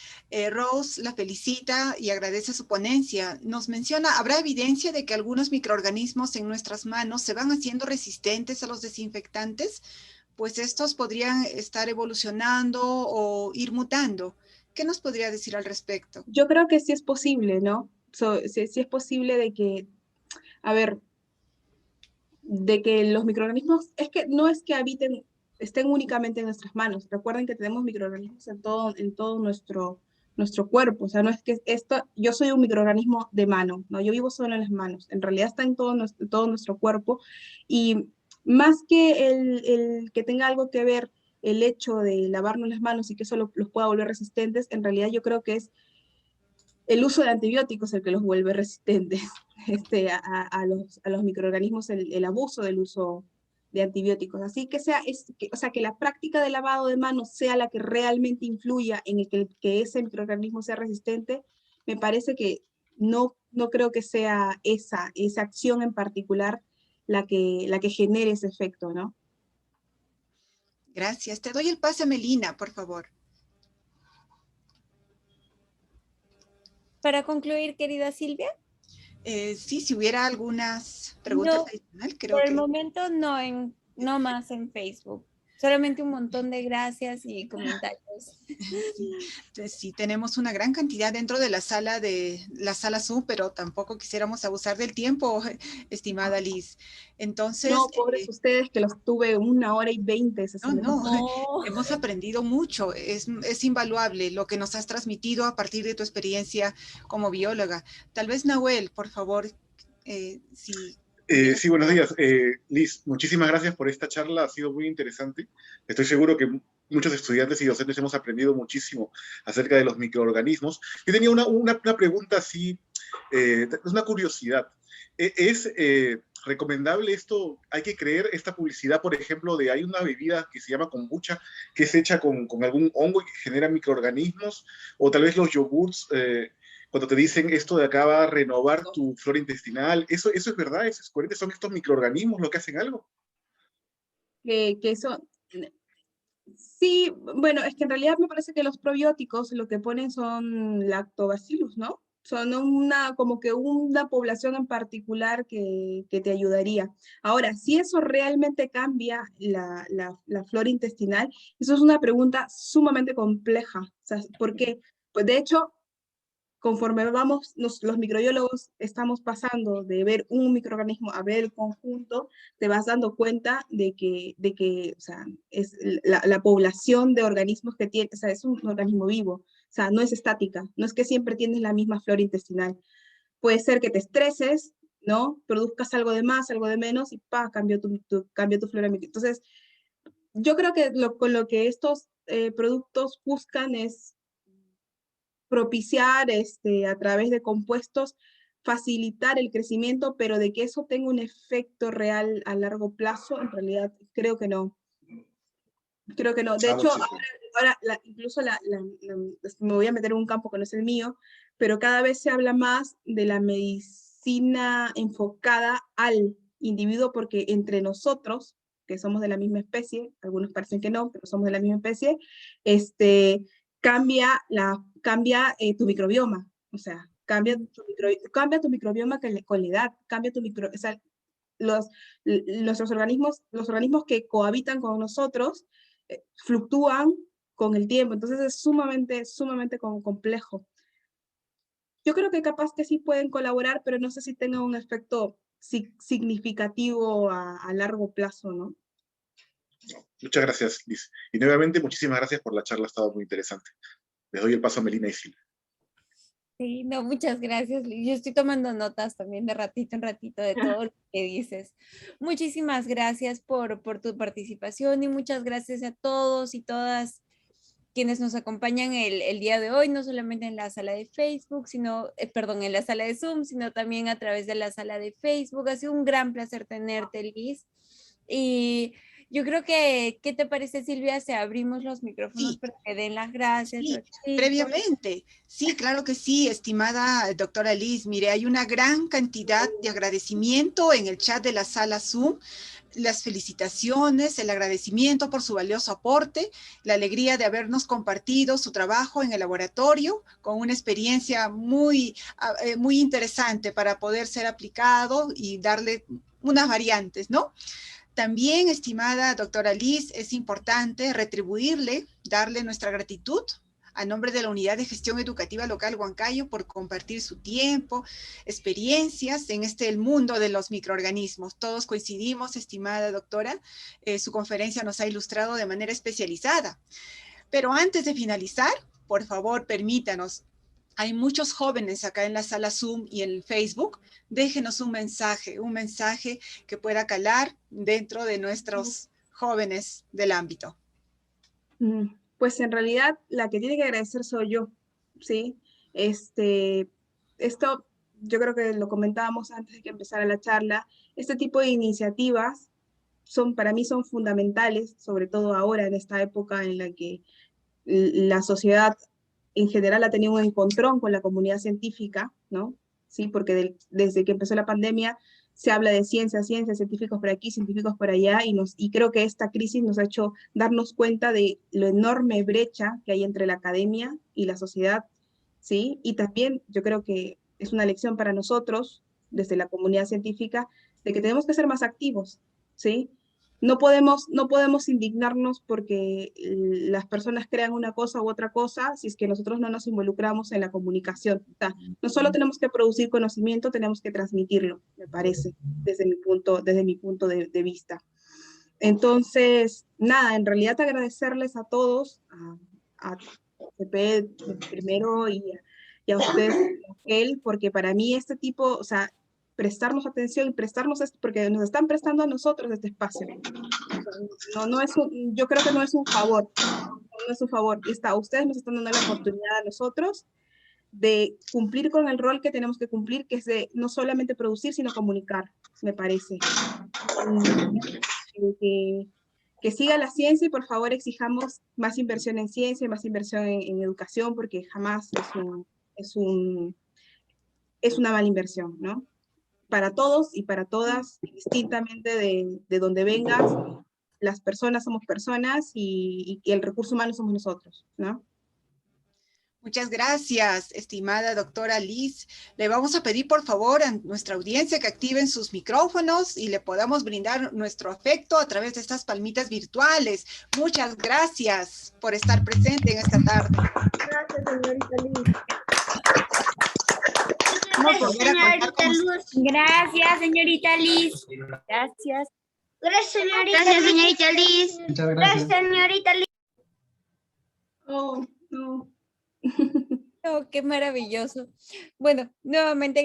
Rose la felicita y agradece su ponencia. Nos menciona, ¿habrá evidencia de que algunos microorganismos en nuestras manos se van haciendo resistentes a los desinfectantes? Pues estos podrían estar evolucionando o ir mutando. ¿Qué nos podría decir al respecto? Yo creo que sí es posible, ¿no? Sí es posible de que, a ver, de que los microorganismos, es que no es que estén únicamente en nuestras manos. Recuerden que tenemos microorganismos en todo nuestro cuerpo. O sea, no es que yo soy un microorganismo de mano, ¿no? Yo vivo solo en las manos. En realidad está en todo nuestro cuerpo. Y más que el que tenga algo que ver el hecho de lavarnos las manos y que eso los pueda volver resistentes, en realidad yo creo que es el uso de antibióticos el que los vuelve resistentes a los microorganismos, el abuso del uso de antibióticos. Así que que la práctica de lavado de manos sea la que realmente influya en que ese microorganismo sea resistente, me parece que no creo que sea esa acción en particular la que genere ese efecto, ¿no? Gracias. Te doy el pase, Melina, por favor. Para concluir, querida Silvia. Sí, si hubiera algunas preguntas adicionales, creo que... Por el momento no más en Facebook. Solamente un montón de gracias y comentarios. Sí, tenemos una gran cantidad dentro de la sala Zoom, pero tampoco quisiéramos abusar del tiempo, estimada Liz. Entonces... No, pobres ustedes que los tuve 1 hora y 20. No, hemos aprendido mucho, es invaluable lo que nos has transmitido a partir de tu experiencia como bióloga. Tal vez, Nahuel, por favor, Sí, buenos días. Liz, muchísimas gracias por esta charla, ha sido muy interesante. Estoy seguro que muchos estudiantes y docentes hemos aprendido muchísimo acerca de los microorganismos. Yo tenía una pregunta así, es una curiosidad. ¿Es recomendable esto? ¿Hay que creer esta publicidad, por ejemplo, de hay una bebida que se llama kombucha, que es hecha con algún hongo y que genera microorganismos? O tal vez los yogurts, cuando te dicen esto de acá va a renovar tu flora intestinal, ¿eso es verdad? ¿Eso es coherente? ¿Son estos microorganismos los que hacen algo? Que eso, sí, bueno, es que en realidad me parece que los probióticos lo que ponen son lactobacillus, ¿no? Son como que una población en particular que te ayudaría. Ahora, si eso realmente cambia la flora intestinal, eso es una pregunta sumamente compleja. O sea, porque, pues de hecho, conforme vamos, los microbiólogos estamos pasando de ver un microorganismo a ver el conjunto, te vas dando cuenta de que o sea, es la población de organismos que tiene, o sea, es un organismo vivo, o sea, no es estática, no es que siempre tienes la misma flora intestinal. Puede ser que te estreses, ¿no? Produzcas algo de más, algo de menos, y ¡pa! Cambió tu flora intestinal. Entonces, yo creo que con lo que estos productos buscan es propiciar a través de compuestos, facilitar el crecimiento, pero de que eso tenga un efecto real a largo plazo, en realidad creo que no. Creo que no. De hecho, ahora incluso me voy a meter en un campo que no es el mío, pero cada vez se habla más de la medicina enfocada al individuo, porque entre nosotros, que somos de la misma especie, algunos parecen que no, pero somos de la misma especie, cambia tu microbioma, o sea, cambia tu microbioma con la edad, cambia tu microbioma, o sea, los organismos que cohabitan con nosotros fluctúan con el tiempo, entonces es sumamente complejo. Yo creo que capaz que sí pueden colaborar, pero no sé si tengan un efecto significativo a largo plazo, ¿no? Muchas gracias, Liz. Y nuevamente, muchísimas gracias por la charla, ha estado muy interesante. Les doy el paso a Melina y Silvia. Sí, no, muchas gracias, Liz. Yo estoy tomando notas también de ratito en ratito de todo lo que dices. Muchísimas gracias por tu participación y muchas gracias a todos y todas quienes nos acompañan el día de hoy, no solamente en la sala de Facebook, sino, perdón, en la sala de Zoom, sino también a través de la sala de Facebook. Ha sido un gran placer tenerte, Liz. Y yo creo que, ¿qué te parece, Silvia, si abrimos los micrófonos Sí. para que den las gracias? Sí, previamente. Sí, claro que sí, estimada doctora Liz. Mire, hay una gran cantidad de agradecimiento en el chat de la sala Zoom. Las felicitaciones, el agradecimiento por su valioso aporte, la alegría de habernos compartido su trabajo en el laboratorio con una experiencia muy interesante para poder ser aplicado y darle unas variantes, ¿no? También, estimada doctora Liz, es importante retribuirle, darle nuestra gratitud a nombre de la Unidad de Gestión Educativa Local Huancayo por compartir su tiempo, experiencias en el mundo de los microorganismos. Todos coincidimos, estimada doctora, su conferencia nos ha ilustrado de manera especializada. Pero antes de finalizar, por favor, permítanos, hay muchos jóvenes acá en la sala Zoom y en Facebook, déjenos un mensaje que pueda calar dentro de nuestros jóvenes del ámbito. Pues en realidad la que tiene que agradecer soy yo, ¿sí? Esto yo creo que lo comentábamos antes de que empezara la charla, este tipo de iniciativas para mí son fundamentales, sobre todo ahora en esta época en la que la sociedad en general ha tenido un encontrón con la comunidad científica, ¿no? Sí, porque desde que empezó la pandemia se habla de ciencia, científicos por aquí, científicos por allá, y creo que esta crisis nos ha hecho darnos cuenta de la enorme brecha que hay entre la academia y la sociedad, ¿sí? Y también yo creo que es una lección para nosotros, desde la comunidad científica, de que tenemos que ser más activos, ¿sí? No podemos indignarnos porque las personas crean una cosa u otra cosa si es que nosotros no nos involucramos en la comunicación. O sea, no solo tenemos que producir conocimiento, tenemos que transmitirlo, me parece, desde mi punto de vista. Entonces, nada, en realidad agradecerles a todos, a CP primero y a ustedes, porque para mí este tipo, o sea, prestarnos atención y prestarnos esto, porque nos están prestando a nosotros este espacio. No es yo creo que no es un favor, no es un favor. Ustedes nos están dando la oportunidad a nosotros de cumplir con el rol que tenemos que cumplir, que es de no solamente producir, sino comunicar, me parece. Que siga la ciencia y por favor exijamos más inversión en ciencia, más inversión en educación, porque jamás es una mala inversión, ¿no? Para todos y para todas, distintamente de donde vengas, las personas somos personas y el recurso humano somos nosotros, ¿no? Muchas gracias, estimada doctora Liz. Le vamos a pedir, por favor, a nuestra audiencia que activen sus micrófonos y le podamos brindar nuestro afecto a través de estas palmitas virtuales. Muchas gracias por estar presente en esta tarde. Gracias, señorita Liz. Gracias, señorita Liz. Gracias. Gracias, señorita Liz. Muchas gracias. Gracias, señorita Liz. Oh, no. Oh, qué maravilloso. Bueno, nuevamente